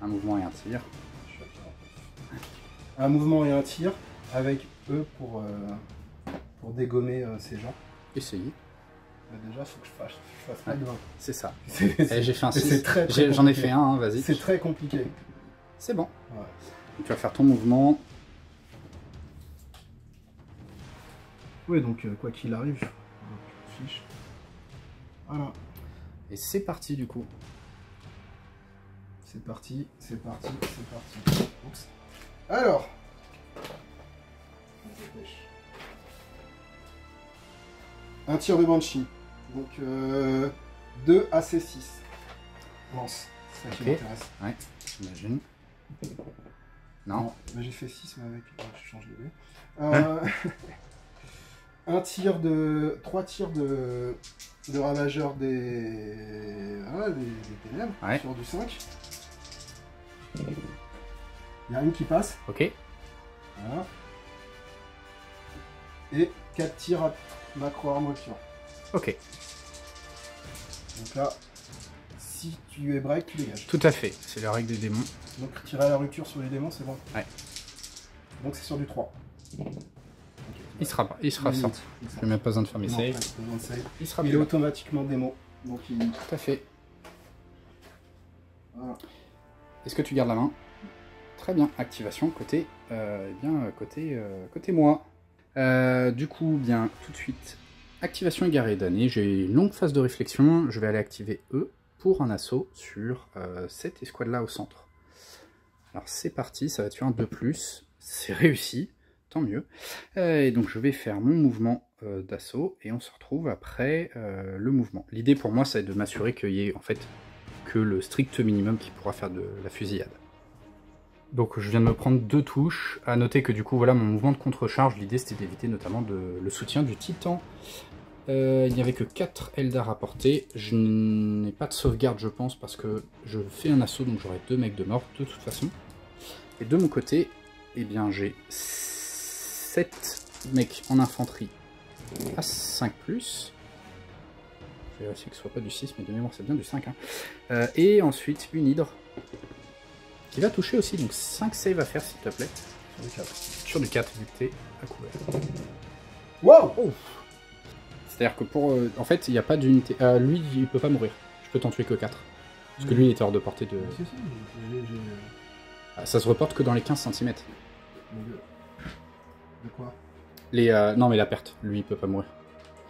un mouvement et un tir. je suis à 49. Un mouvement et un tir avec eux pour dégommer ces gens. Essayez, Déjà, il faut que je fasse pas de 20. c'est ça. C'est Eh, j'ai fait un c'est 6, très j'en ai compliqué. fait un, hein, vas-y. C'est très compliqué. C'est bon. Ouais. Donc, tu vas faire ton mouvement. Oui, donc quoi qu'il arrive, je fiche. Voilà. Et c'est parti du coup. C'est parti, c'est parti, c'est parti. Oups. Alors. On se dépêche. Un tir de Banshee. Donc 2 AC6. Lance. C'est ça qui Ok. m'intéresse. Ouais, j'imagine. Non. Bah, j'ai fait 6 mais avec. Je change de dé. Un tir de. 3 tirs de ravageur des ténèbres Ouais. sur du 5. Il y a une qui passe. Ok. Voilà. Et 4 tirs à macro armature. Ok. Donc là, si tu es break, tu dégages. Tout à fait. C'est la règle des démons. Donc tirer à la rupture sur les démons, c'est bon. Ouais. Donc c'est sur du 3. Il sera sorti. Je n'ai même pas besoin de faire mes saves. Il sera Il est plus là. automatiquement démon. Donc il. Tout à fait. Voilà. Est-ce que tu gardes la main? Très bien. Activation côté, côté moi. Du coup, bien, tout de suite. Activation égarée d'année. J'ai une longue phase de réflexion. Je vais aller activer E pour un assaut sur cette escouade-là au centre. Alors c'est parti, ça va tuer un 2+. C'est réussi, tant mieux. Et donc je vais faire mon mouvement d'assaut et on se retrouve après le mouvement. L'idée pour moi, c'est de m'assurer qu'il y ait en fait que le strict minimum qui pourra faire de la fusillade. Donc je viens de me prendre 2 touches. À noter que du coup, voilà mon mouvement de contre-charge. L'idée c'était d'éviter notamment le soutien du titan. Il n'y avait que 4 Eldar à porter. Je n'ai pas de sauvegarde, je pense, parce que je fais un assaut, donc j'aurai 2 mecs de mort de toute façon. Et de mon côté, eh bien j'ai 7 mecs en infanterie à 5+. Je vais vérifier que ce soit pas du 6, mais de mémoire c'est bien du 5. Hein. Et ensuite une hydre qui va toucher aussi, donc 5 saves à faire s'il te plaît. Sur du 4. Sur du 4 vu que t'es à couvert. Wow. Oh. C'est-à-dire que pour... en fait, il n'y a pas d'unité... lui, il peut pas mourir. Je peux t'en tuer que 4. Parce que lui, il était hors de portée de... Si, si, Ah, ça se reporte que dans les 15 cm. De quoi? Non, mais la perte. Lui, il peut pas mourir.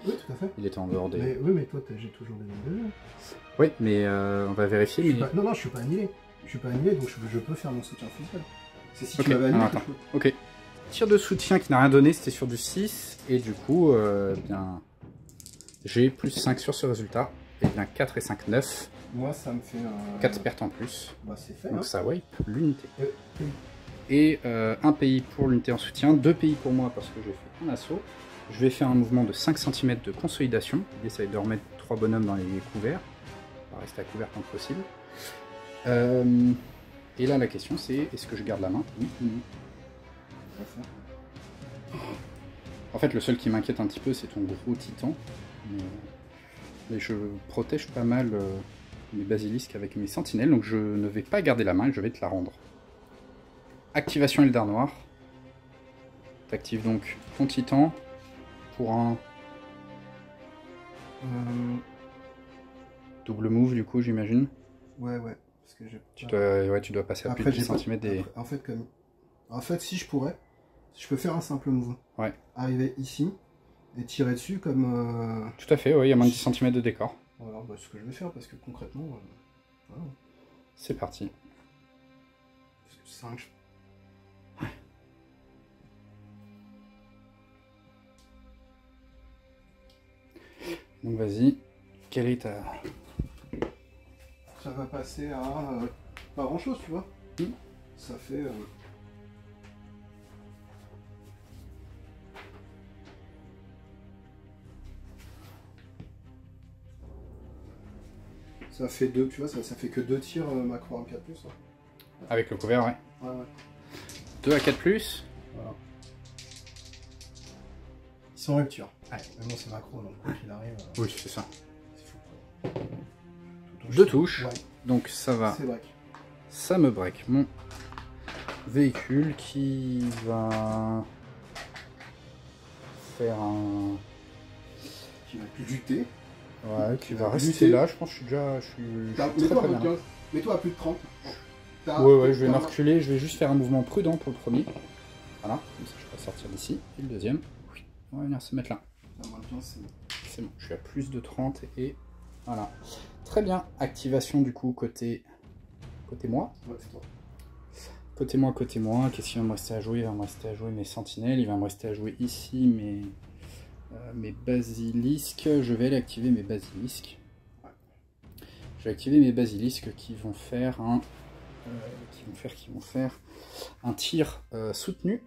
Oui, tout à fait. Il était en dehors des... Oui, mais toi, j'ai toujours des lignes de. Oui, mais on va vérifier. Mais... Non, je suis pas annulé. Je suis pas annulé, donc je peux faire mon soutien officiel. C'est si Ok, tu m'avais annulé. alors, attends. Ok. Tir de soutien qui n'a rien donné, c'était sur du 6. Et du coup, bien... J'ai plus 5 sur ce résultat. Et bien 4 et 5, 9. Moi, ça me fait... 4 pertes en plus. Bah, c'est fait, Donc hein. ça wipe l'unité. Oui. Et un pays pour l'unité en soutien, 2 pays pour moi parce que j'ai fait un assaut. Je vais faire un mouvement de 5 cm de consolidation. L'idée, ça va être de remettre 3 bonhommes dans les couverts. On va rester à couvert tant que possible. Et là, la question, c'est est-ce que je garde la main? Oui ou non. En fait, le seul qui m'inquiète un petit peu, c'est ton gros titan. Mais je protège pas mal mes basilisques avec mes sentinelles, donc je ne vais pas garder la main et je vais te la rendre. Activation Eldar Noir. T'actives donc ton titan pour un double move, du coup, j'imagine. Ouais. Parce que Tu dois passer à plus de 10 cm des... En fait, si je pourrais, je peux faire un simple move. Ouais. Arriver ici et tirer dessus comme... Tout à fait, ouais, il y a moins de 10 cm de décor. Voilà, bah, ce que je vais faire, parce que concrètement... voilà. C'est parti. 5... Donc vas-y, quelle est ta... Ça va passer à... pas grand chose, tu vois. Ça fait... Ça fait deux, tu vois, ça fait que 2 tirs macro en 4+. Hein. Avec le couvert, ouais. Ouais, ouais. 2 à 4+. Voilà. Ils sont en rupture. Ouais, mais bon, c'est macro, donc quoi qu'il arrive. Oui, c'est ça. C'est fou. 2 touches. Ouais. Donc ça va. C'est break. Ça me break mon véhicule qui va faire un... Qui va plus lutter. Ouais, qui va lutter. rester là. Je pense que je suis déjà... Mets-toi très bien. Mets-toi à plus de 30. Ouais, je vais me reculer. Je vais juste faire un mouvement prudent pour le premier. Voilà, comme ça je peux sortir d'ici. Et le deuxième, oui, on va venir se mettre là. C'est bon, je suis à plus de 30 et voilà. Très bien, activation du coup côté moi. Ouais, c'est toi. Côté moi, qu'est-ce qu'il va me rester à jouer? Il va me rester à jouer mes sentinelles, il va me rester à jouer ici mes basilisques. Je vais aller activer mes basilisques. Ouais. Je vais activer mes basilisques qui vont faire un un tir soutenu.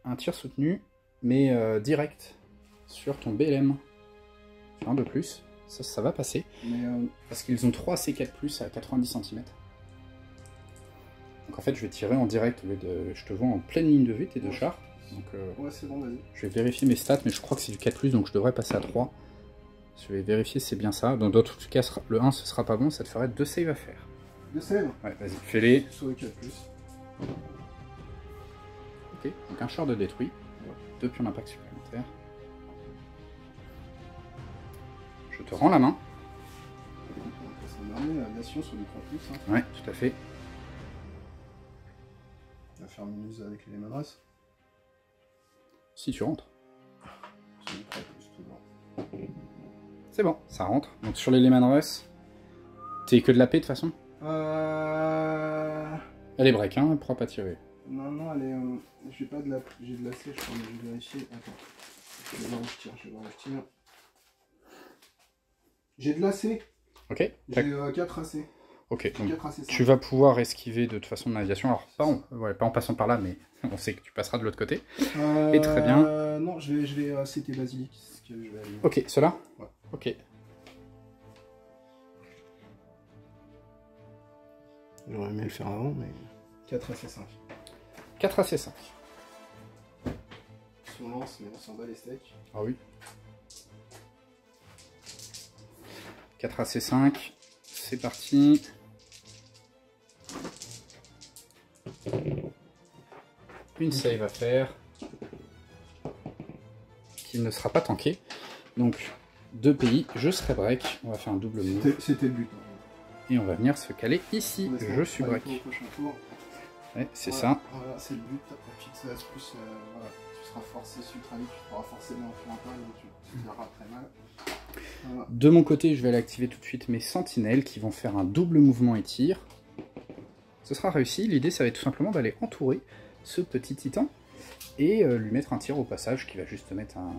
Un tir soutenu, mais direct sur ton BLM. Sur un de plus. Ça va passer. Parce qu'ils ont 3 C4+ à 90 cm. Donc en fait, je vais tirer en direct au lieu de... Je te vois en pleine ligne de vue, tes deux chars. Donc, ouais, c'est bon, vas-y. Je vais vérifier mes stats, mais je crois que c'est du 4+, donc je devrais passer à 3. Je vais vérifier si c'est bien ça. Dans d'autres cas, le 1, ce sera pas bon, ça te ferait 2 saves à faire. 2 saves? Ouais, vas-y, fais-les. Sur le 4+. Ok, donc un char de détruit. 2 pions d'impact supplémentaires. Je te rends la main. Ça me met l'aviation sur du 3+. Hein. Ouais, tout à fait. On va faire minus avec les Manres. Si tu rentres. C'est du 3+, toujours. C'est bon, ça rentre. Donc sur les Lehman Russ, t'es que de la paix de toute façon? Elle est break, hein, elle pourra pas tirer. Non, elle est... j'ai pas de la... J'ai de la C, je crois, mais je vais vérifier. Attends. Je vais voir où je tire, J'ai de la C. Ok. J'ai 4 AC. Ok, donc 4 AC, tu vas pouvoir esquiver de toute façon de l'aviation. Alors, pas en passant par là, mais on sait que tu passeras de l'autre côté. Et très bien. Non, je vais CT Basilic. Ok, cela. Ouais. Ok. J'aurais aimé le faire avant, mais... 4 AC5. 4 AC5. On lance, mais on s'en bat les steaks. Ah oui. 4 AC5. C'est parti. Une save à faire. Qui ne sera pas tanké. Donc, 2 pays, je serai break. On va faire un double move. C'était le but. Et on va venir se caler ici. Je suis break. Ouais, c'est ça. Voilà, c'est le but. La petite astuce, voilà. Tu seras forcé sur le travail, tu pourras forcément en frontal, donc tu verras très mal. Voilà. De mon côté, je vais aller activer tout de suite mes sentinelles qui vont faire un double mouvement et tir. Ce sera réussi. L'idée, ça va être tout simplement d'aller entourer ce petit titan et lui mettre un tir au passage qui va juste mettre un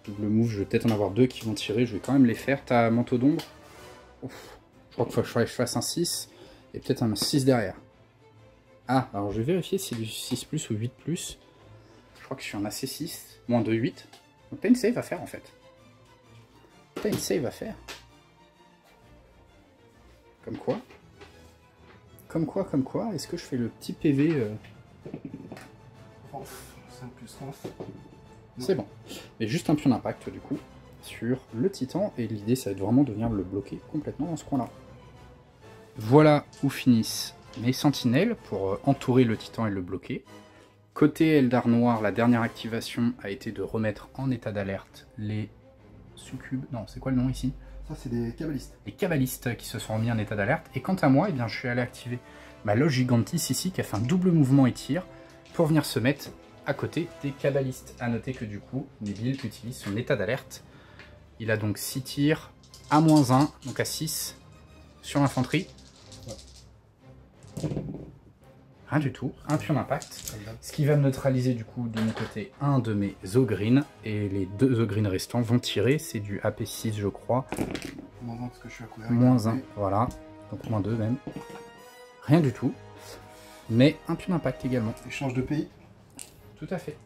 double move. Je vais peut-être en avoir 2 qui vont tirer. Je vais quand même les faire. T'as manteau d'ombre. Je crois qu'il faut que je fasse un 6 et peut-être un 6 derrière. Ah, alors je vais vérifier si c'est du 6+ ou 8+. Je crois que je suis en AC6, moins de 8. Donc t'as une save à faire en fait. T'as une save à faire. Comme quoi. Comme quoi, est-ce que je fais le petit PV France, 5+ France. C'est bon. Mais juste un pion d'impact du coup sur le titan. Et l'idée ça va être vraiment de venir le bloquer complètement dans ce coin-là. Voilà où finissent mes sentinelles pour entourer le titan et le bloquer. Côté Eldar Noir, la dernière activation a été de remettre en état d'alerte les succubes. Non, c'est quoi le nom ici? Ça, c'est des cabalistes. Les cabalistes qui se sont remis en état d'alerte. Et quant à moi, eh bien, je suis allé activer ma loge gigantis ici qui a fait un double mouvement et tir pour venir se mettre à côté des cabalistes. A noter que du coup, Nebil utilise son état d'alerte. Il a donc 6 tirs à -1, donc à 6 sur l'infanterie. Rien du tout, un pion d'impact, ce qui va me neutraliser du coup de mon côté un de mes Ogreen, et les 2 Ogreen restants vont tirer, c'est du AP6 je crois. -1 parce que je suis à couvert. -1, voilà, donc -2 même. Rien du tout, mais un pion d'impact également. Échange de pays. Tout à fait.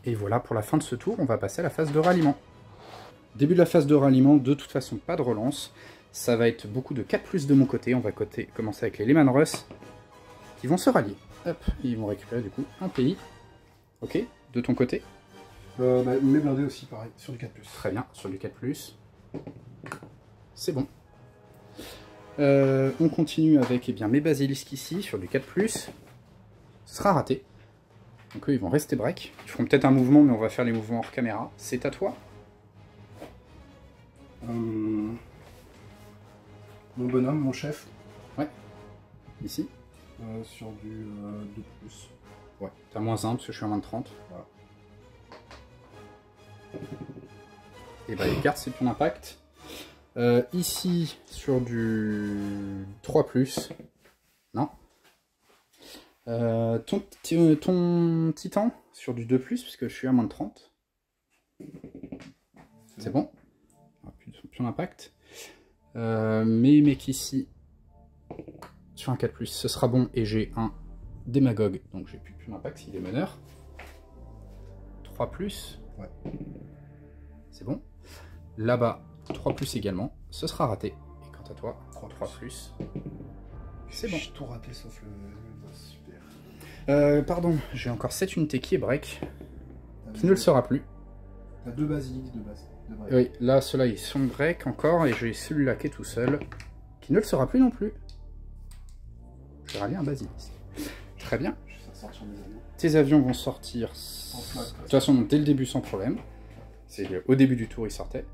Et voilà, pour la fin de ce tour, on va passer à la phase de ralliement. Début de la phase de ralliement, de toute façon pas de relance. Ça va être beaucoup de 4+ de mon côté. On va commencer avec les Lehman Russ qui vont se rallier. Hop, ils vont récupérer du coup un pays. Ok, de ton côté. Mes blindés aussi, pareil, sur du 4+. Très bien, sur du 4+. C'est bon. On continue avec mes basilisques ici, sur du 4+. Ce sera raté. Donc eux, ils vont rester break. Ils feront peut-être un mouvement, mais on va faire les mouvements hors caméra. C'est à toi. Mon bonhomme, mon chef. Ouais. Ici. Sur du 2+. Ouais, t'as -1 parce que je suis à -30. Voilà. Et bah les cartes, c'est ton impact. Ici, sur du 3+. Non. Ton titan, sur du 2+, puisque je suis à -30. C'est bon. Plus d'impact. Mes mecs ici, sur un 4+, ce sera bon. Et j'ai un démagogue, donc j'ai plus d'impact s'il est meneur. 3+. Ouais. C'est bon. Là-bas, 3+ également. Ce sera raté. Et quant à toi, 3+. C'est bon. J'ai tout raté sauf le super. Pardon, j'ai encore 7 unités qui est break. Qui ne le sera plus. T'as 2 basiliques de base. Oui, là, ceux-là, ils sont break encore. Et j'ai celui-là qui est tout seul. Qui ne le sera plus non plus. Je vais rallier un basilique. Très bien. Je vais faire sortir mes avions. Tes avions vont sortir. De toute façon, dès le début, sans problème. C'est au début du tour, ils sortaient.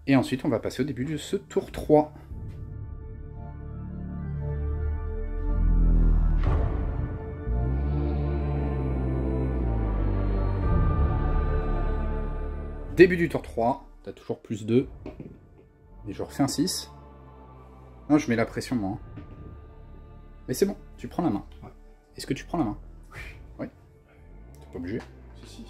Et ensuite, on va passer au début de ce tour 3. Début du tour 3, t'as toujours +2. Et je refais un 6. Non, je mets la pression, moi. Mais c'est bon, tu prends la main. Ouais. Est-ce que tu prends la main? Oui. T'es pas obligé. Si.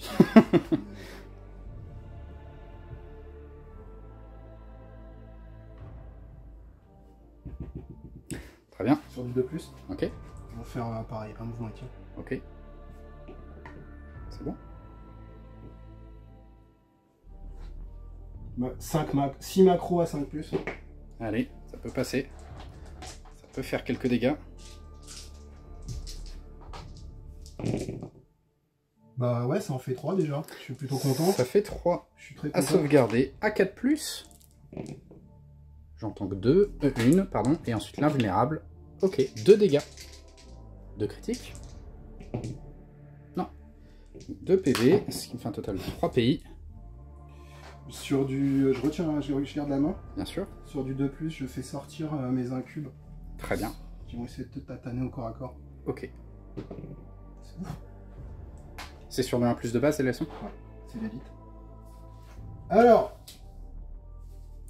Très bien. Sur du 2+. Ok. On va faire pareil, un mouvement équipe. Ok. C'est bon. 6 macros à 5+. Allez, ça peut passer. Ça peut faire quelques dégâts. Bah ouais, ça en fait 3 déjà. Je suis plutôt content. Ça fait 3 Je suis très à content. sauvegarder. À 4+. J'entends que 2, 1, pardon. Et ensuite l'invulnérable. Ok, 2 dégâts. 2 critiques. Non. 2 PV, ce qui me fait un total de 3 PI. Sur du... Je garde la main. Bien sûr. Sur du 2+, je fais sortir mes incubes. Très bien. Qui vont essayer de te tataner au corps à corps. Ok. C'est bon. C'est sur le 1+ de base, c'est la leçon? Ouais, c'est l'élite. Alors,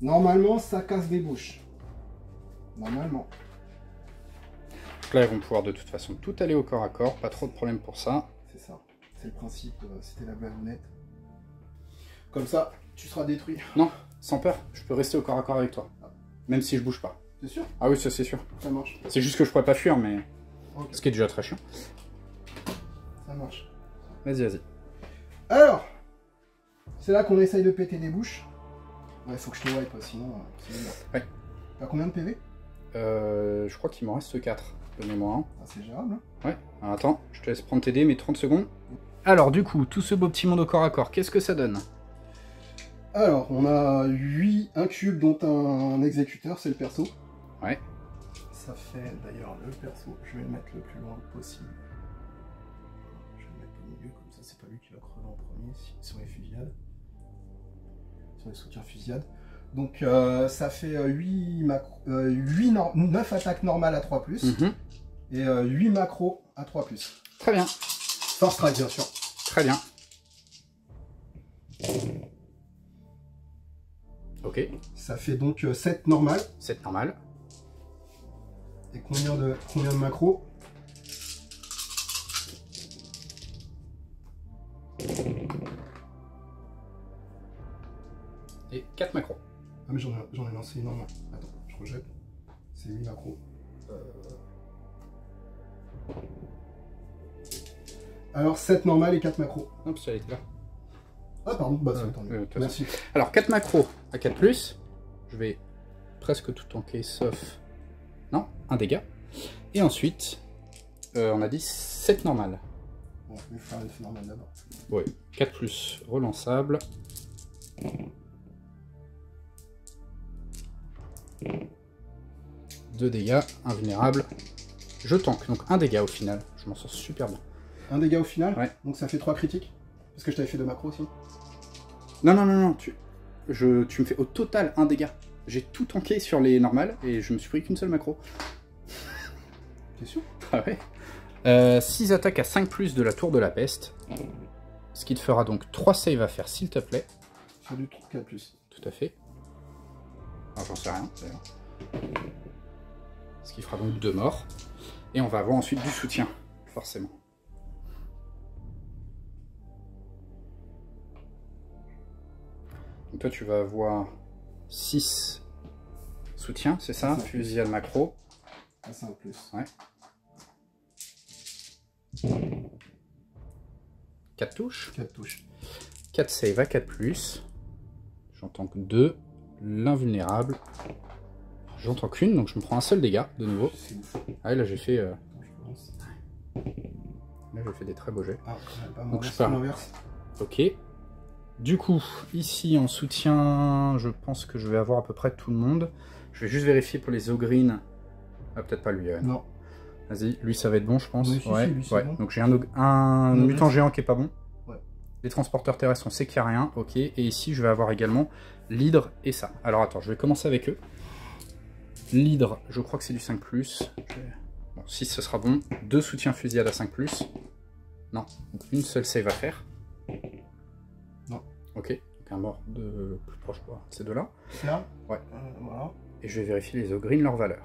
normalement, ça casse des bouches. Normalement. Donc là, ils vont pouvoir de toute façon tout aller au corps à corps. Pas trop de problème pour ça. C'est ça. C'est le principe. C'était la ballonnette. Comme ça, tu seras détruit. Non, sans peur. Je peux rester au corps à corps avec toi. Même si je bouge pas. C'est sûr? Ah oui, ça c'est sûr. Ça marche. C'est juste que je pourrais pas fuir, mais... Okay. Ce qui est déjà très chiant. Ça marche. Vas-y, vas-y. Alors, c'est là qu'on essaye de péter des bouches. Ouais, faut que je te wipe, sinon c'est mort. Ouais. T'as combien de PV? Je crois qu'il m'en reste 4 de mémoire. Ah, c'est gérable. Hein. Ouais. Alors, attends, je te laisse prendre tes dés, mais 30 secondes. Alors, du coup, tout ce beau petit monde au corps à corps, qu'est-ce que ça donne? Alors, on a 8 incubes, dont un exécuteur, c'est le perso. Ouais. Ça fait d'ailleurs le perso, je vais le mettre le plus loin possible. Je vais le mettre au milieu, comme ça c'est pas lui qui va crever en premier sur les fusillades. Sur les soutiens fusillades. Donc ça fait 9 attaques normales à 3+, et 8 macros à 3+. Très bien. Force strike bien sûr. Très bien. Ok. Ça fait donc 7 normales. 7 normal. Et combien de macros? Et 4 macros. Ah mais j'en ai lancé énormément. Attends, je rejette. C'est 8 macros. Alors 7 normales et 4 macros. Non, parce qu'elle était là. Ah pardon, bah c'est entendu. Merci. Merci. Alors 4 macros à 4+. je vais presque tout tanker, sauf... Non, un dégât. Et ensuite, on a dit 7 normales. Bon, je vais faire une normale d'abord. Oui, 4+, relançable. Deux dégâts, invulnérable. Je tank, donc un dégât au final. Je m'en sors super bien. Un dégât au final? Ouais. Donc ça fait 3 critiques? Parce que je t'avais fait 2 macros aussi. Non, non, non, non, tu me fais au total un dégât. J'ai tout tanké sur les normales et je me suis pris qu'une seule macro. T'es sûr? Ah ouais. 6 attaques à 5+ de la tour de la peste. Ce qui te fera donc 3 saves à faire, s'il te plaît. Sur du 4+. Tout à fait. Alors j'en sais rien, d'ailleurs. Ce qui fera donc 2 morts. Et on va avoir ensuite du soutien, forcément. Donc toi tu vas avoir 6 soutiens, c'est ça? Fusillade macro. Ah, c'est un plus. Ouais. 4 touches. 4 touches. 4 save à 4+. J'entends que 2. L'invulnérable. J'entends qu'une, donc je me prends un seul dégât de nouveau. C'est ouf. Ah, là j'ai fait... Attends, je pense. Là j'ai fait des très beaux jets. Ah, pas Donc, je c'est pars. l'inverse. Ok. Du coup, ici en soutien, je pense que je vais avoir à peu près tout le monde. Je vais juste vérifier pour les ogrines. Ah, peut-être pas lui. Non. Vas-y, lui ça va être bon, je pense. Oui, si, ouais, si, lui, c'est ouais. bon. Donc j'ai un mutant géant qui est pas bon. Ouais. Les transporteurs terrestres, on sait qu'il n'y a rien. Ok. Et ici, je vais avoir également l'hydre et ça. Alors attends, je vais commencer avec eux. L'hydre, je crois que c'est du 5+. Bon, 6 ce sera bon. 2 soutiens fusillade à 5+. Non, donc une seule save à faire. Non. Ok, donc un mort de plus proche quoi. Ces deux-là. Là? Ouais. Voilà. Et je vais vérifier les ogrines, leur valeur.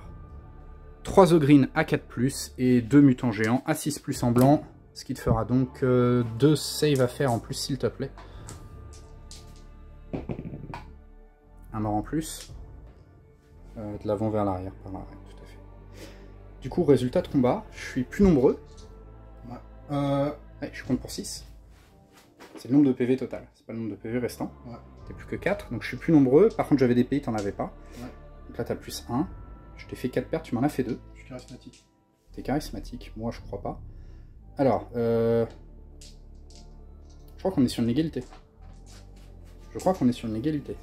3 ogrines à 4+, et 2 mutants géants à 6+ en blanc. Ce qui te fera donc 2 saves à faire en plus, s'il te plaît. Un mort en plus. De l'avant vers l'arrière, par là, ouais, tout à fait. Du coup, résultat de combat, je suis plus nombreux. Ouais. Ouais, je compte pour 6. C'est le nombre de PV total, c'est pas le nombre de PV restant. Ouais. T'es plus que 4, donc je suis plus nombreux. Par contre, j'avais des pays, t'en avais pas. Ouais. Donc là, t'as plus 1. Je t'ai fait 4 pertes, tu m'en as fait 2. Je suis charismatique. T'es charismatique, moi je crois pas. Alors, je crois qu'on est sur une égalité. Je crois qu'on est sur une égalité.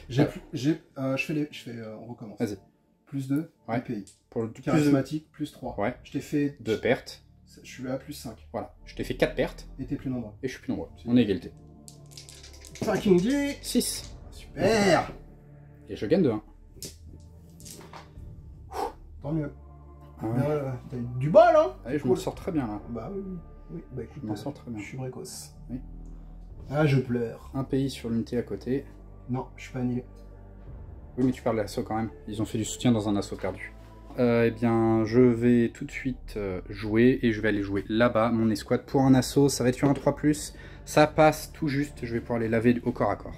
On recommence. Vas-y. Plus 2, Ouais. pays. Pour le plus Charismatique, plus 3. Ouais. Je t'ai fait 2 pertes. Je suis à plus 5. Voilà. Je t'ai fait 4 pertes. Et t'es plus nombreux. Et je suis plus nombreux. On est égalité. Fucking G. 6. Super. Et je gagne de 1. Tant mieux. Ah ouais. T'as eu du bol, hein. Allez, je m'en sors très bien là. Bah oui, oui. Oui, bah écoute, Je m'en sors très bien. je suis précoce. Oui. Ah, je pleure. Un pays sur l'unité à côté. Non, je suis pas annulé. Oui, mais tu parles de l'assaut quand même. Ils ont fait du soutien dans un assaut perdu. Eh bien, je vais tout de suite jouer et je vais aller jouer là-bas, mon escouade, pour un assaut. Ça va être sur un 3+. Ça passe tout juste. Je vais pouvoir les laver au corps à corps.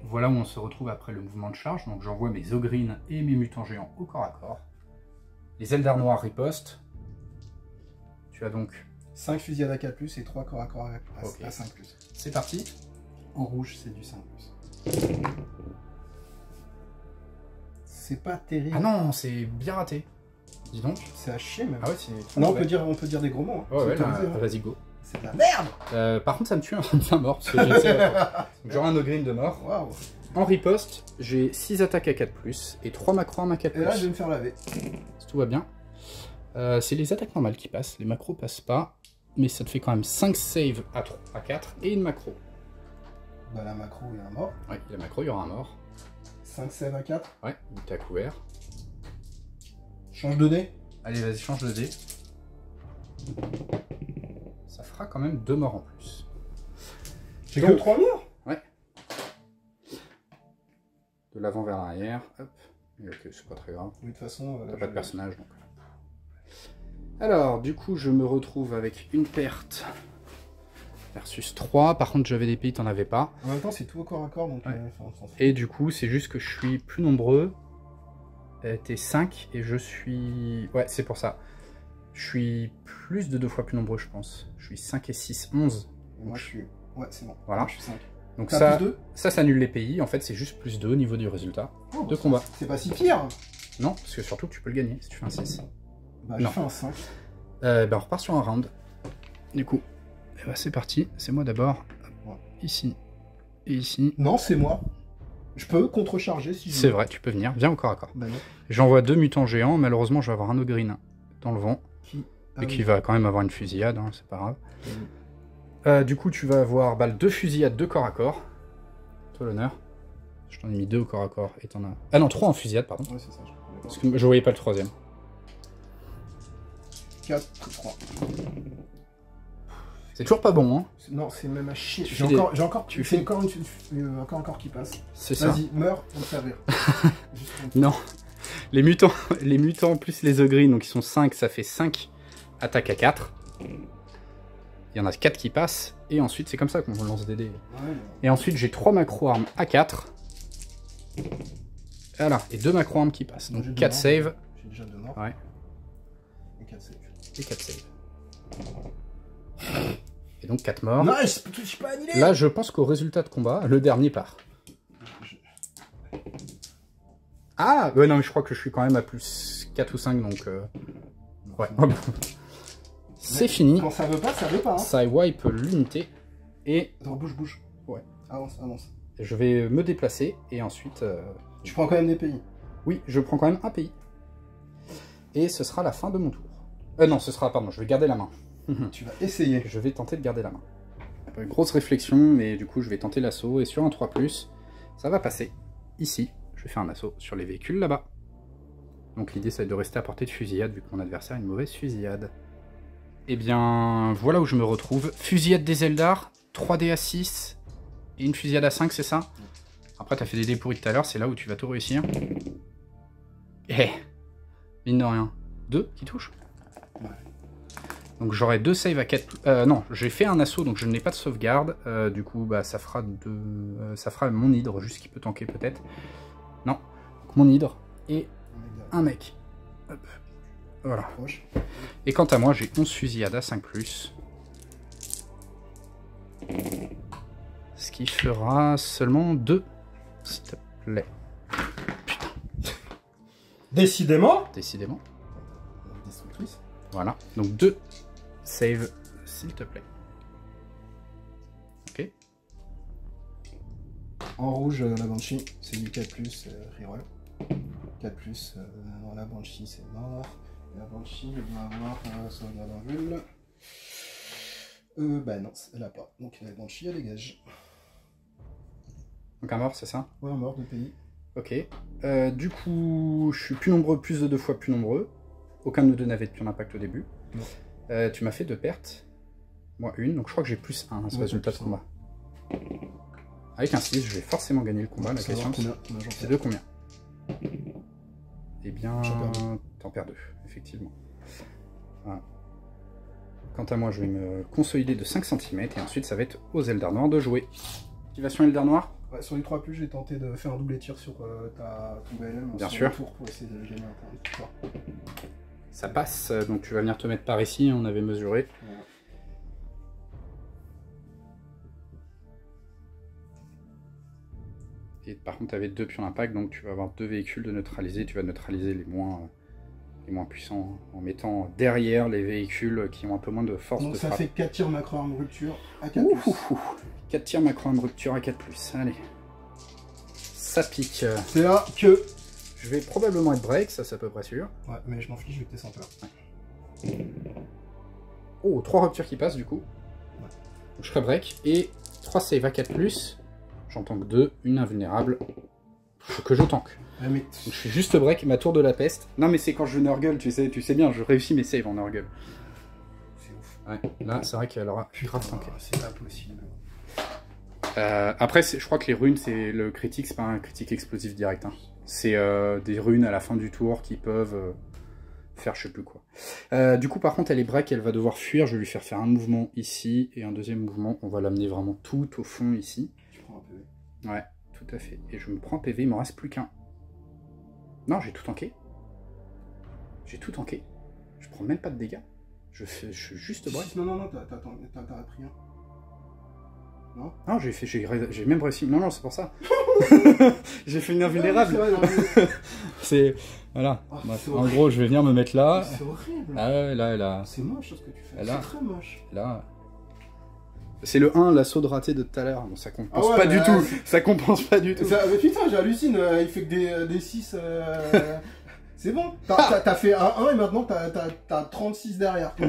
Voilà où on se retrouve après le mouvement de charge. Donc j'envoie mes ogrines et mes mutants géants au corps à corps. Les Eldar noirs ripostent. Tu as donc 5 fusillades à 4+, et 3 corps à corps à Ok. 5+. C'est parti. En rouge, c'est du 5+. C'est pas terrible. Ah non, c'est bien raté. Dis donc. C'est à chier, même. Ah ouais, c'est trop Non, on mauvais. peut dire des gros mots. Hein. Ouais, ouais, C'est là, autorisé, hein. vas-y, go. C'est de la merde. Par contre, ça me tue un mort, parce que j'ai essayé d'attendre. Donc, j'aurai un ogrine de mort. Waouh. En riposte, j'ai 6 attaques à 4+, et 3 macros à 4+. Et là, je vais me faire laver. Si tout va bien. C'est les attaques normales qui passent, les macros passent pas. Mais ça te fait quand même 5 saves à 4 et une macro. Bah, la macro, il y a un mort. Ouais, la macro, il y aura un mort. 5 save à 4. Ouais, il t'a couvert. Change de dé. Allez, vas-y, change de dé. Ça fera quand même 2 morts en plus. J'ai Donc- que 3 morts. Ouais. De l'avant vers l'arrière. Hop. Et ok, c'est pas très grave. Oui, de toute façon. T'as pas de personnage donc. Alors, du coup, je me retrouve avec une perte versus 3. Par contre, j'avais des pays, t'en avais pas. En même temps, c'est tout au corps à corps, donc Ouais. on s'en fout. Et du coup, c'est juste que je suis plus nombreux. T'es 5 et je suis... Ouais, c'est pour ça. Je suis plus de 2 fois plus nombreux, je pense. Je suis 5 et 6, 11. Moi, je suis. Ouais, c'est bon. Voilà. Moi, je suis 5. Donc T'as plus 2 ça annule les pays. En fait, c'est juste plus 2 au niveau du résultat de bah, combat. C'est pas si pire. Non, parce que surtout, tu peux le gagner si tu fais un 6. Bah, j'ai fait un 5. On repart sur un round. Du coup, c'est parti. C'est moi d'abord. Ouais. Ici. Et ici. Non, c'est moi. Je peux contrecharger si je veux. C'est vrai, tu peux venir. Viens au corps à corps. Bah non. J'envoie 2 mutants géants. Malheureusement, je vais avoir un Ogryn dans le vent. Ah Et oui. qui va quand même avoir une fusillade, hein, c'est pas grave. Du coup, tu vas avoir 2 fusillades, 2 corps à corps. Toi l'honneur. Je t'en ai mis 2 au corps à corps et t'en as... Ah non, 3 en fusillade, pardon. Ouais, c'est ça, je comprends. Parce que je voyais pas le troisième. 4, 3. C'est toujours pas bon, hein. Non, c'est même à chier. Tu J'ai fais encore, des- j'ai encore, tu c'est fais- encore un corps qui passe. C'est ça. Vas-y, meurs pour me faire rire. Juste pour- Non. Les mutants plus les Ogryn, donc ils sont 5, ça fait 5 attaques à 4. Il y en a 4 qui passent. Et ensuite, c'est comme ça qu'on lance des dés. Ouais, Et ensuite, j'ai 3 macro-armes à 4. Voilà, et 2 macro-armes qui passent. Moi, j'ai Donc deux 4 morts. saves J'ai déjà 2 morts. Ouais. Et 4 saves. et 4 saves. Et donc 4 morts. Non, je suis pas annulé. Là, je pense qu'au résultat de combat, le dernier part. Ah ouais, non, mais je crois que je suis quand même à plus 4 ou 5, donc... Ouais. C'est fini. Quand ça veut pas, ça veut pas. Hein. Ça wipe l'unité. Et Attends, bouge. Ouais. Avance. je vais me déplacer. Et ensuite... Tu prends quand même des pays. Oui, je prends quand même un pays. Et ce sera la fin de mon tour. Non, ce sera... Pardon, je vais garder la main. Tu vas essayer. Je vais tenter de garder la main. Une grosse réflexion, mais du coup, je vais tenter l'assaut. Et sur un 3+, ça va passer. Ici, je vais faire un assaut sur les véhicules là-bas. Donc l'idée, c'est de rester à portée de fusillade, vu que mon adversaire a une mauvaise fusillade. Et bien, voilà où je me retrouve. Fusillade des Eldar, 3D à 6, et une fusillade à 5, c'est ça? Après, t'as fait des dés pourris tout à l'heure, c'est là où tu vas tout réussir. Eh, mine de rien. 2 qui touchent. Ouais. Donc j'aurai 2 saves à 4... non, j'ai fait un assaut, donc je n'ai pas de sauvegarde. Du coup, bah, ça fera ça fera mon hydre, juste qui peut tanker peut-être. Non, donc mon hydre et un mec. Hop. Voilà. Proche. Et quant à moi, j'ai 11 fusillades à 5+. Ce qui fera seulement 2, s'il te plaît. Putain, Décidément. décidément. Destructrice. Voilà, donc 2 save, s'il te plaît. Ok. En rouge, la Banshee, c'est du 4+, reroll. 4+, non, la Banshee, c'est mort. La Banshee, elle doit avoir sauvegarde en vue. Bah non, elle a pas. Donc la Banshee, elle dégage. Donc un mort, c'est ça? Ouais, mort de pays. Ok. Du coup, je suis plus nombreux, plus de 2 fois plus nombreux. Aucun de nous deux n'avait de pion d'impact au début. Non. Tu m'as fait 2 pertes. Moi, 1. Donc je crois que j'ai plus 1 à ce résultat de combat. Avec un 6, je vais forcément gagner le combat. La question, c'est de combien? Eh bien, t'en perds 2, effectivement. Voilà. Quant à moi, je vais me consolider de 5 cm et ensuite, ça va être aux Eldar Noirs de jouer. Activation Eldar Noir? Ouais, sur les 3+, j'ai tenté de faire un double tir sur ton BLM. Bien sûr. Tour pour essayer de gagner un point de victoire. Ça passe, donc tu vas venir te mettre par ici, on avait mesuré. Ouais. Et par contre, tu avais 2 pions d'impact, donc tu vas avoir 2 véhicules de neutraliser. Tu vas neutraliser les moins puissants en mettant derrière les véhicules qui ont un peu moins de force Donc de ça frappe. fait 4 tirs macro-arme rupture à 4+. 4 tirs macro-arme rupture à 4+. Allez. Ça pique. C'est là que... Je vais probablement être break, ça c'est à peu près sûr. Ouais, mais je m'en fiche, je vais que t'es sans peur. Oh, 3 ruptures qui passent du coup. Ouais. Donc je ferai break. Et 3 save à 4+. J'en tank 2, une invulnérable. Faut que je tank. Ouais, mais... Donc je fais juste break, ma tour de la peste. Non mais c'est quand je Nurgle, tu sais bien, je réussis mes saves en Nurgle. C'est ouf. Ouais, là c'est vrai qu'elle aura grave tanké. C'est pas possible. Après, je crois que les runes, c'est le critique, c'est pas un critique explosif direct. Hein. C'est des runes à la fin du tour qui peuvent faire je sais plus quoi. Du coup, par contre, elle est break, elle va devoir fuir. Je vais lui faire un mouvement ici et un deuxième mouvement. On va l'amener vraiment tout au fond ici. Tu prends un PV. Ouais, tout à fait. Et je me prends PV, il m'en reste plus qu'un. Non, j'ai tout tanké. J'ai tout tanké. Je prends même pas de dégâts. Je suis juste break. Non, t'as pris un. Non. Non, j'ai même réussi. Non, non, c'est pour ça. J'ai fait une invulnérable. Ouais, c'est vrai, C'est... Voilà. Oh, Bref, c'est en horrible. gros, je vais venir me mettre là. C'est horrible. Ah ouais, là, là. C'est moche ce que tu fais. Là. C'est très moche. Là. C'est le 1, l'assaut de raté de tout à l'heure. Bon, ça compense Ah ouais, pas mais du là, tout. c'est- Ça compense pas du tout. Mais putain, j'hallucine, il fait que des 6. C'est bon. T'as fait un 1 et maintenant t'as 36 derrière. Toi.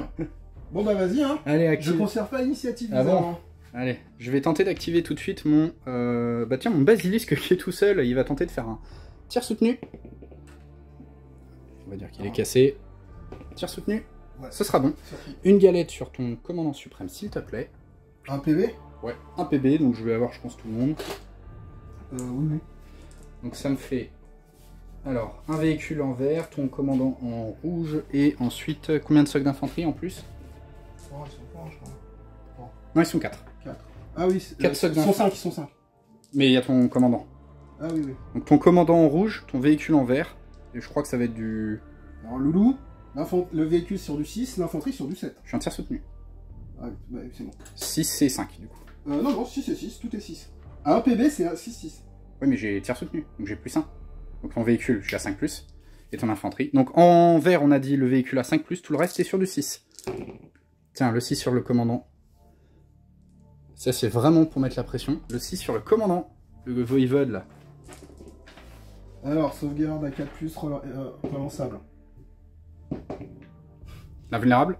Bon bah vas-y, hein. Allez, Je active. conserve pas l'initiative. Ah bon bizarrement. Allez, je vais tenter d'activer tout de suite mon... Bah tiens, mon basilisque qui est tout seul, il va tenter de faire un tir soutenu. On va dire qu'il est cassé. Tir soutenu. Ouais. Ce sera bon. Surpris. Une galette sur ton commandant suprême, s'il te plaît. Un PV Ouais, un PB, donc je vais avoir, je pense, tout le monde. Oui. Donc ça me fait... Alors, un véhicule en vert, ton commandant en rouge, et ensuite, combien de socs d'infanterie en plus? Oh, ils sont pas, je crois. Non, ils sont 4. 4. Ah oui, Quatre socs ils sont 5, ils sont 5. Mais il y a ton commandant. Ah oui, oui. Donc ton commandant en rouge, ton véhicule en vert, et je crois que ça va être du... Alors loulou, le véhicule sur du 6, l'infanterie sur du 7. Je suis un tir soutenu. Ah oui, bah, c'est bon. 6 et 5 du coup. Non, 6 et 6, tout est 6. Un PB, c'est 6-6. Oui, mais j'ai tir soutenu, donc j'ai plus 1. Donc ton véhicule, je suis à 5+, et ton infanterie. Donc en vert, on a dit le véhicule à 5+, tout le reste est sur du 6. Tiens, le 6 sur le commandant. Ça, c'est vraiment pour mettre la pression. Le 6 sur le commandant, le voïvode, là. Alors, sauvegarde à 4+, relançable. L'invulnérable.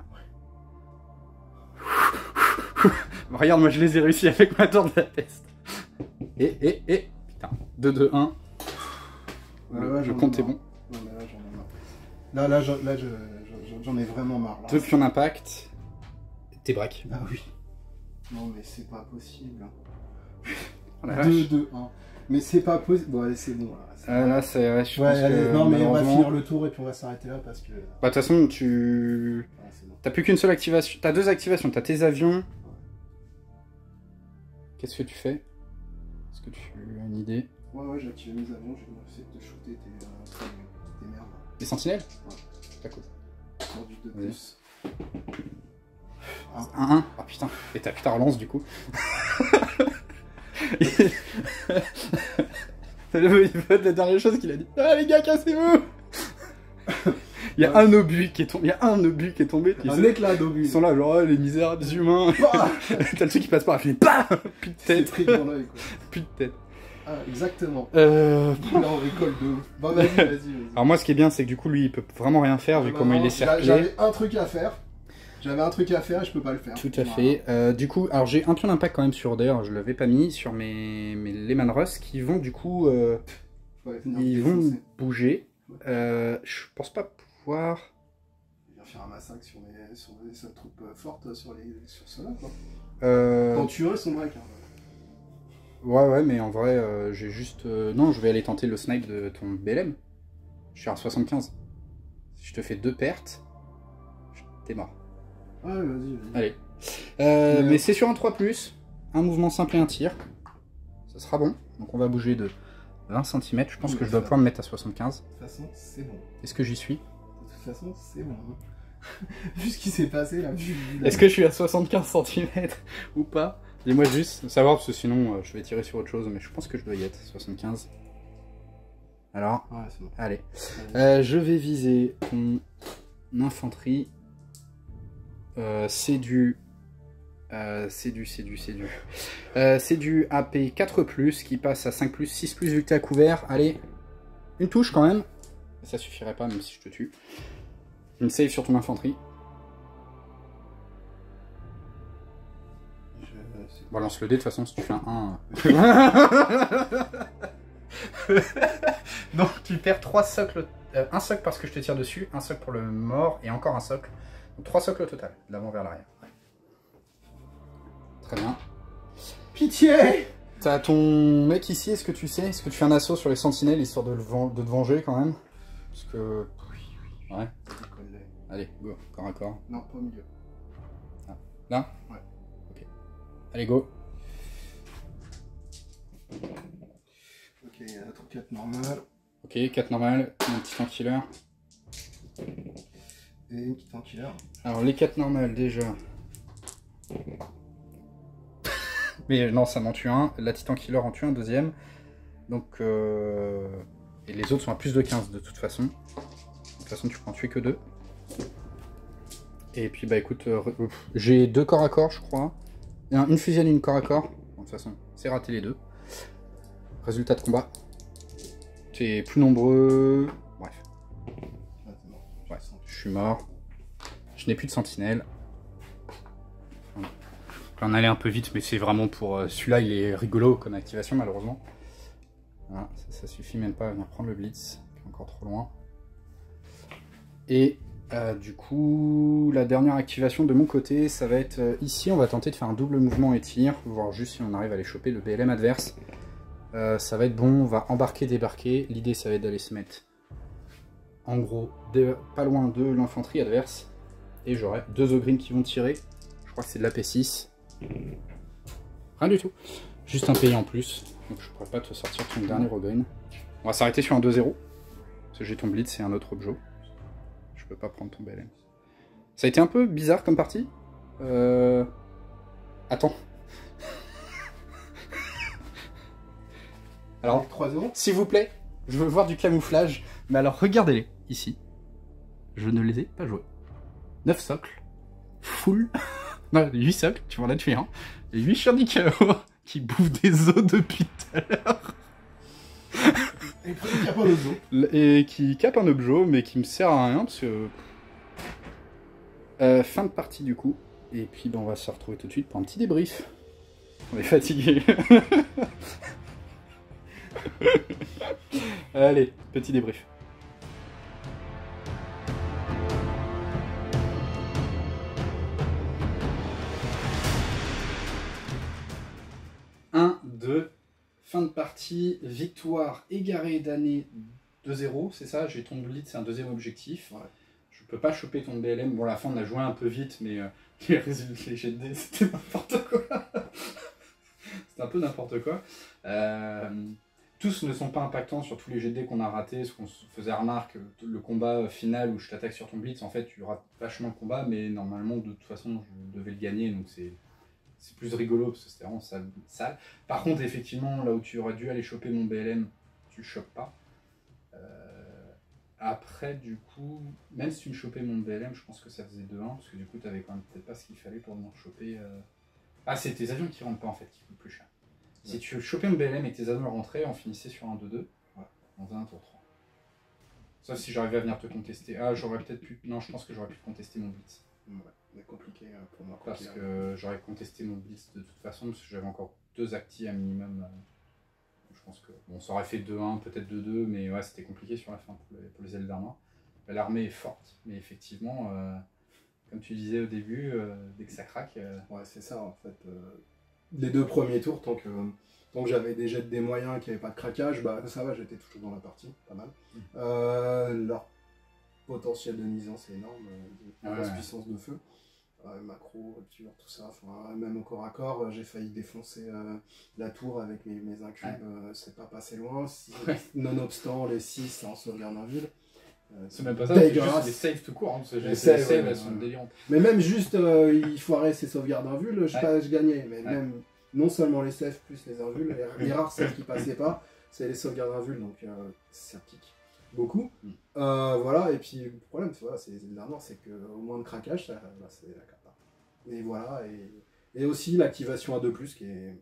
Regarde, moi je les ai réussi avec ma tour de la peste. Et, putain, 2, 2, 1. Le compte est bon. Non, mais là, j'en ai marre. J'en ai vraiment marre. Là. 2 pions d'impact. T'es braque. Ah oui. Non, mais c'est pas possible. Oh la vache. 2, 2, 1. Mais c'est pas possible. Bon, allez, c'est bon. Là, c'est... Ouais, je pense allez, que, non, mais on va malheureusement- finir le tour et puis on va s'arrêter là parce que... Bah, de toute façon, tu... Ah, c'est bon. T'as plus qu'une seule activation. T'as 2 activations. T'as tes avions. Qu'est-ce que tu fais? Est-ce que tu as une idée? Ouais, j'ai activé mes avions, j'ai essayé de te shooter tes merdes. Les sentinelles? Ouais. Pas cool. Sur du 2+. Vas-y. 1-1. Oh putain. Et t'as putain relance du coup. C'est le voïvode, la dernière chose qu'il a dit. Ah les gars, cassez-vous. Il y a un obus qui est tombé. Il y a un obus qui est tombé. Puis Un éclat d'obus. ils sont là, genre, oh, les misérables humains. Bah T'as le truc qui passe par, il fait bah. Plus de C'est tête. pris dans l'œil, quoi. Plus de tête. Ah, exactement. Bah, Là, on récolte de ouf. Bah, vas-y. alors moi, ce qui est bien, c'est que du coup, lui, il peut vraiment rien faire vu comment il est cerclé. J'avais un truc à faire. J'avais un truc à faire et je peux pas le faire. Tout à fait. Du coup, alors j'ai un pion d'impact quand même sur, d'ailleurs, je l'avais pas mis sur mes Lehman Russ qui vont du coup, Ouais, venir ils vont défoncer. bouger. Je pense pas pouvoir. Venir faire un massacre sur les seules troupes fortes sur ceux-là, quoi. Euh, T'en tuerais son break. Hein. ouais, mais en vrai, j'ai juste. Non, je vais aller tenter le snipe de ton BLM. Je suis à 75. Si je te fais 2 pertes, t'es mort. Ah, ouais, vas-y. Allez. Mais c'est sur un 3+, un mouvement simple et un tir. Ça sera bon. Donc on va bouger de 20 cm. Je pense Oui, que je dois ça. pouvoir me mettre à 75. De toute façon, c'est bon. Est-ce que j'y suis? De toute façon, c'est bon. Hein. Vu ce qui s'est passé là. Est-ce que je suis à 75 cm ou pas? Dis-moi juste, savoir, parce que sinon je vais tirer sur autre chose, mais je pense que je dois y être, 75. Alors, Ouais, c'est bon. allez. Allez. Je vais viser ton infanterie. C'est du AP 4+, qui passe à 5+, 6+, vu que t'es à couvert. Allez, une touche quand même. Ça suffirait pas, même si je te tue. Une save sur ton infanterie. Bon, lance le dé, de toute façon, si tu fais un 1... Donc, tu perds 3 socles. Un socle parce que je te tire dessus, un socle pour le mort, et encore un socle. Donc 3 socles au total, de l'avant vers l'arrière. Ouais. Très bien. Pitié! T'as ton mec ici, est-ce que tu sais? Est-ce que tu fais un assaut sur les sentinelles, histoire de te venger quand même? Parce que... Ouais. Allez, go, corps à corps. Non, pas au milieu. Ah. Là? Ouais. Ok. Allez, go. Ok, un truc 4 normal. Ok, 4 normal, un petit tank killer. Et une petite killer. Alors, les 4 normales, déjà. Mais non, ça m'en tue un. La Titan Killer en tue un deuxième. Donc, et les autres sont à plus de 15 de toute façon. De toute façon, tu peux en tuer que 2. Et puis, bah écoute, j'ai 2 corps à corps, je crois. Une fusionne et une corps à corps. De toute façon, c'est raté les 2. Résultat de combat. T'es plus nombreux. Bref. Ouais, je suis mort. Je n'ai plus de sentinelle. On allait un peu vite, mais c'est vraiment pour... celui-là, il est rigolo comme activation, malheureusement. Voilà, ça suffit même pas à venir prendre le blitz, qui est encore trop loin. Et du coup, la dernière activation de mon côté, ça va être ici, on va tenter de faire un double mouvement et tir, voir juste si on arrive à aller choper le BLM adverse. Ça va être bon, on va embarquer, débarquer. L'idée, ça va être d'aller se mettre, en gros, pas loin de l'infanterie adverse. Et j'aurai 2 ogres qui vont tirer. Je crois que c'est de la P6. Rien du tout. Juste un pays en plus. Donc je pourrais pas te sortir ton dernier Ogreen. On va s'arrêter sur un 2-0. Parce que j'ai ton blitz et un autre objet. Je peux pas prendre ton BLM. Ça a été un peu bizarre comme partie. Attends. Alors, 3-0. s'il vous plaît, je veux voir du camouflage. Mais alors, regardez-les, ici. Je ne les ai pas joués. 9 socles. Full. Non, 8 socles, tu m'en as tué un. Et 8 chiens du chaos qui bouffent des os depuis tout à l'heure. Et qui capent un objet. Et qui capent un objet, mais qui me sert à rien, parce que... fin de partie, du coup. Et puis, ben, on va se retrouver tout de suite pour un petit débrief. On est fatigué. Allez, petit débrief. Fin de partie, victoire égarée d'année 2-0, c'est ça, j'ai ton blitz, c'est un deuxième objectif. Ouais. Je peux pas choper ton BLM. Bon, à la fin on a joué un peu vite, mais les résultats, les jets de dés, c'était n'importe quoi. C'était un peu n'importe quoi. Tous ne sont pas impactants sur tous les jets de dés qu'on a ratés, ce qu'on se faisait remarque, le combat final où je t'attaque sur ton blitz, en fait tu rates vachement le combat, mais normalement de toute façon je devais le gagner, donc c'est plus rigolo parce que c'était vraiment sale. Par contre, effectivement, là où tu aurais dû aller choper mon BLM, tu le chopes pas. Après, du coup, même si tu me chopais mon BLM, je pense que ça faisait 2-1, parce que du coup, tu avais quand même peut-être pas ce qu'il fallait pour venir choper. Ah, c'est tes avions qui rentrent pas en fait, qui coûtent plus cher. Ouais. Si tu chopais mon BLM et que tes avions rentraient, on finissait sur un 2-2, ouais, on faisait un tour 3. Sauf si j'arrivais à venir te contester. Ah, j'aurais peut-être pu. Non, je pense que j'aurais pu contester mon blitz. Ouais, c'est compliqué pour moi. Parce que j'aurais contesté mon blitz de toute façon, parce que j'avais encore 2 actis à minimum. Je pense que bon, ça aurait fait 2-1, peut-être 2-2, mais ouais, c'était compliqué sur la fin pour les Eldar noirs. L'armée est forte, mais effectivement, comme tu disais au début, dès que ça craque. Ouais, c'est ça en fait. Les 2 premiers tours, tant que j'avais des jets de dés moyens qui n'avaient pas de craquage, bah ça va, j'étais toujours dans la partie, pas mal. Leur potentiel de nuisance est énorme, grosse puissance de feu, macro, rupture, tout ça, enfin, même au corps à corps, j'ai failli défoncer la tour avec mes incubes, c'est pas passé loin, nonobstant les 6 en sauvegarde d'invule. C'est même pas ça, c'est juste des saves tout court, hein, les saves elles sont délirantes. Mais même juste, il foirait ses sauvegardes d'invule, je gagnais, mais même non seulement les saves plus les invules, les rares saves qui passaient pas, c'est les sauvegardes d'invule, donc ça pique beaucoup. Voilà, et puis le problème, c'est les Eldar noirs, c'est qu'au moins de craquage, c'est la cata. Et voilà, et aussi l'activation à 2+, qui est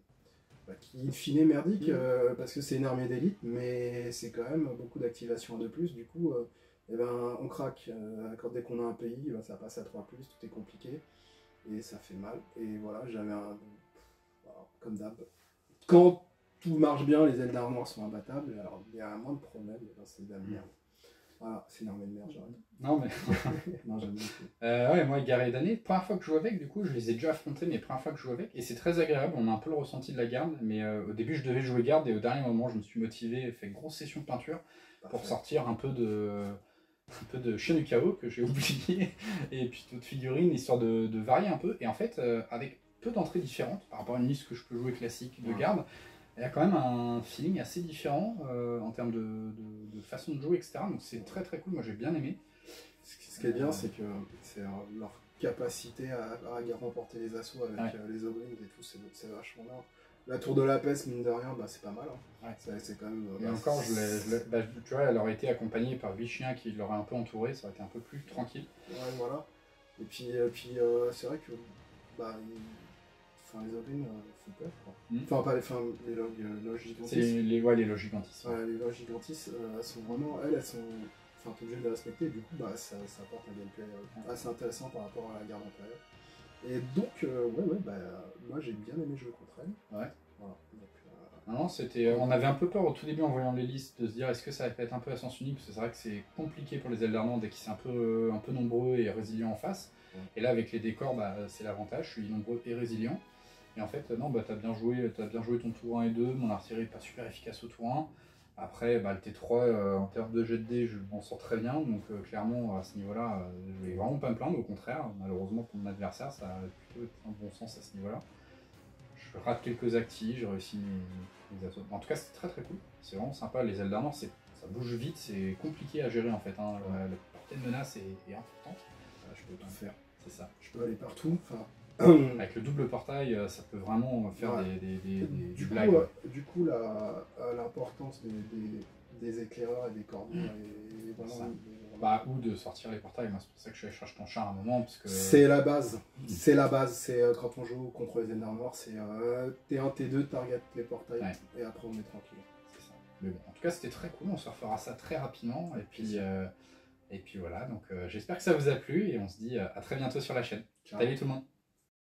in fine merdique, parce que c'est une armée d'élite, mais c'est quand même beaucoup d'activation à 2+, du coup, eh ben, on craque. Dès qu'on a un pays, ça passe à 3+, tout est compliqué, et ça fait mal. Et voilà, j'avais comme d'hab. Quand tout marche bien, les Eldar noirs sont imbattables, alors il y a moins de problèmes dans ces de merde. Voilà, c'est une armée de merde, j'arrête. Non, mais. Non, j'aime beaucoup. Ouais, moi, Garé d'année, première fois que je joue avec, du coup, je les ai déjà affrontés, mais première fois que je joue avec, et c'est très agréable, on a un peu le ressenti de la garde, mais au début, je devais jouer garde, et au dernier moment, je me suis motivé, fait une grosse session de peinture pour sortir un peu de chien du chaos que j'ai oublié, et puis d'autres figurines, histoire de varier un peu, et en fait, avec peu d'entrées différentes, par rapport à une liste que je peux jouer classique de garde, il y a quand même un feeling assez différent en termes de façon de jouer, etc. Donc c'est très très cool, moi j'ai bien aimé. Ce qui est bien, c'est que c'est leur capacité à remporter les assauts avec les Oblings et tout, c'est vachement bien. La tour de la peste, mine de rien, bah, c'est pas mal. Hein. Ouais. C'est quand même. Et encore, tu vois, elle aurait été accompagnée par 8 chiens qui l'auraient un peu entouré, ça aurait été un peu plus tranquille. Ouais, voilà. Et puis c'est vrai que bah, les Oblings font peur. Enfin, pas les loges gigantisses. C'est les loges gigantisses. Ouais, les loges gigantisses, elles sont vraiment. Elles sont. Enfin, t'es obligé de les respecter, du coup, bah, ça apporte un gameplay assez intéressant par rapport à la garde impériale. Et donc, bah, moi j'ai bien aimé le jeu contre elle. Ouais. Voilà. Donc, non, c'était, on avait un peu peur au tout début en voyant les listes de se dire est-ce que ça va être un peu à sens unique, parce que c'est vrai que c'est compliqué pour les Eldarnor dès qu'ils sont un peu nombreux et résilients en face. Ouais. Et là, avec les décors, bah, c'est l'avantage, je suis nombreux et résilient. Et en fait, non, bah, t'as bien joué ton tour 1 et 2, mon artillerie n'est pas super efficace au tour 1. Après, bah, le T3, en termes de jet de dés, je m'en sors très bien, donc clairement, à ce niveau-là, je vais vraiment pas me plaindre, au contraire, malheureusement pour mon adversaire, ça a plutôt un bon sens à ce niveau-là. Je rate quelques actis, j'ai réussi mes assauts. En tout cas, c'était très très cool, c'est vraiment sympa, les Eldarnor, ça bouge vite, c'est compliqué à gérer en fait, hein. La portée de menace est importante. Je peux tout faire. C'est ça. Je peux aller partout. Avec le double portail, ça peut vraiment faire du blagues. Du coup, l'importance des éclaireurs et des cordons est vraiment... Bah, ou de sortir les portails, moi c'est pour ça que je suis allé chercher ton char à un moment. C'est la base. C'est la base. C'est quand on joue contre les Eldarnor, c'est T1, T2, target les portails, et après on est tranquille. C'est ça. Mais bon, en tout cas c'était très cool, on se refera ça très rapidement, et puis voilà, donc j'espère que ça vous a plu, et on se dit à très bientôt sur la chaîne. Ciao. Salut tout le monde.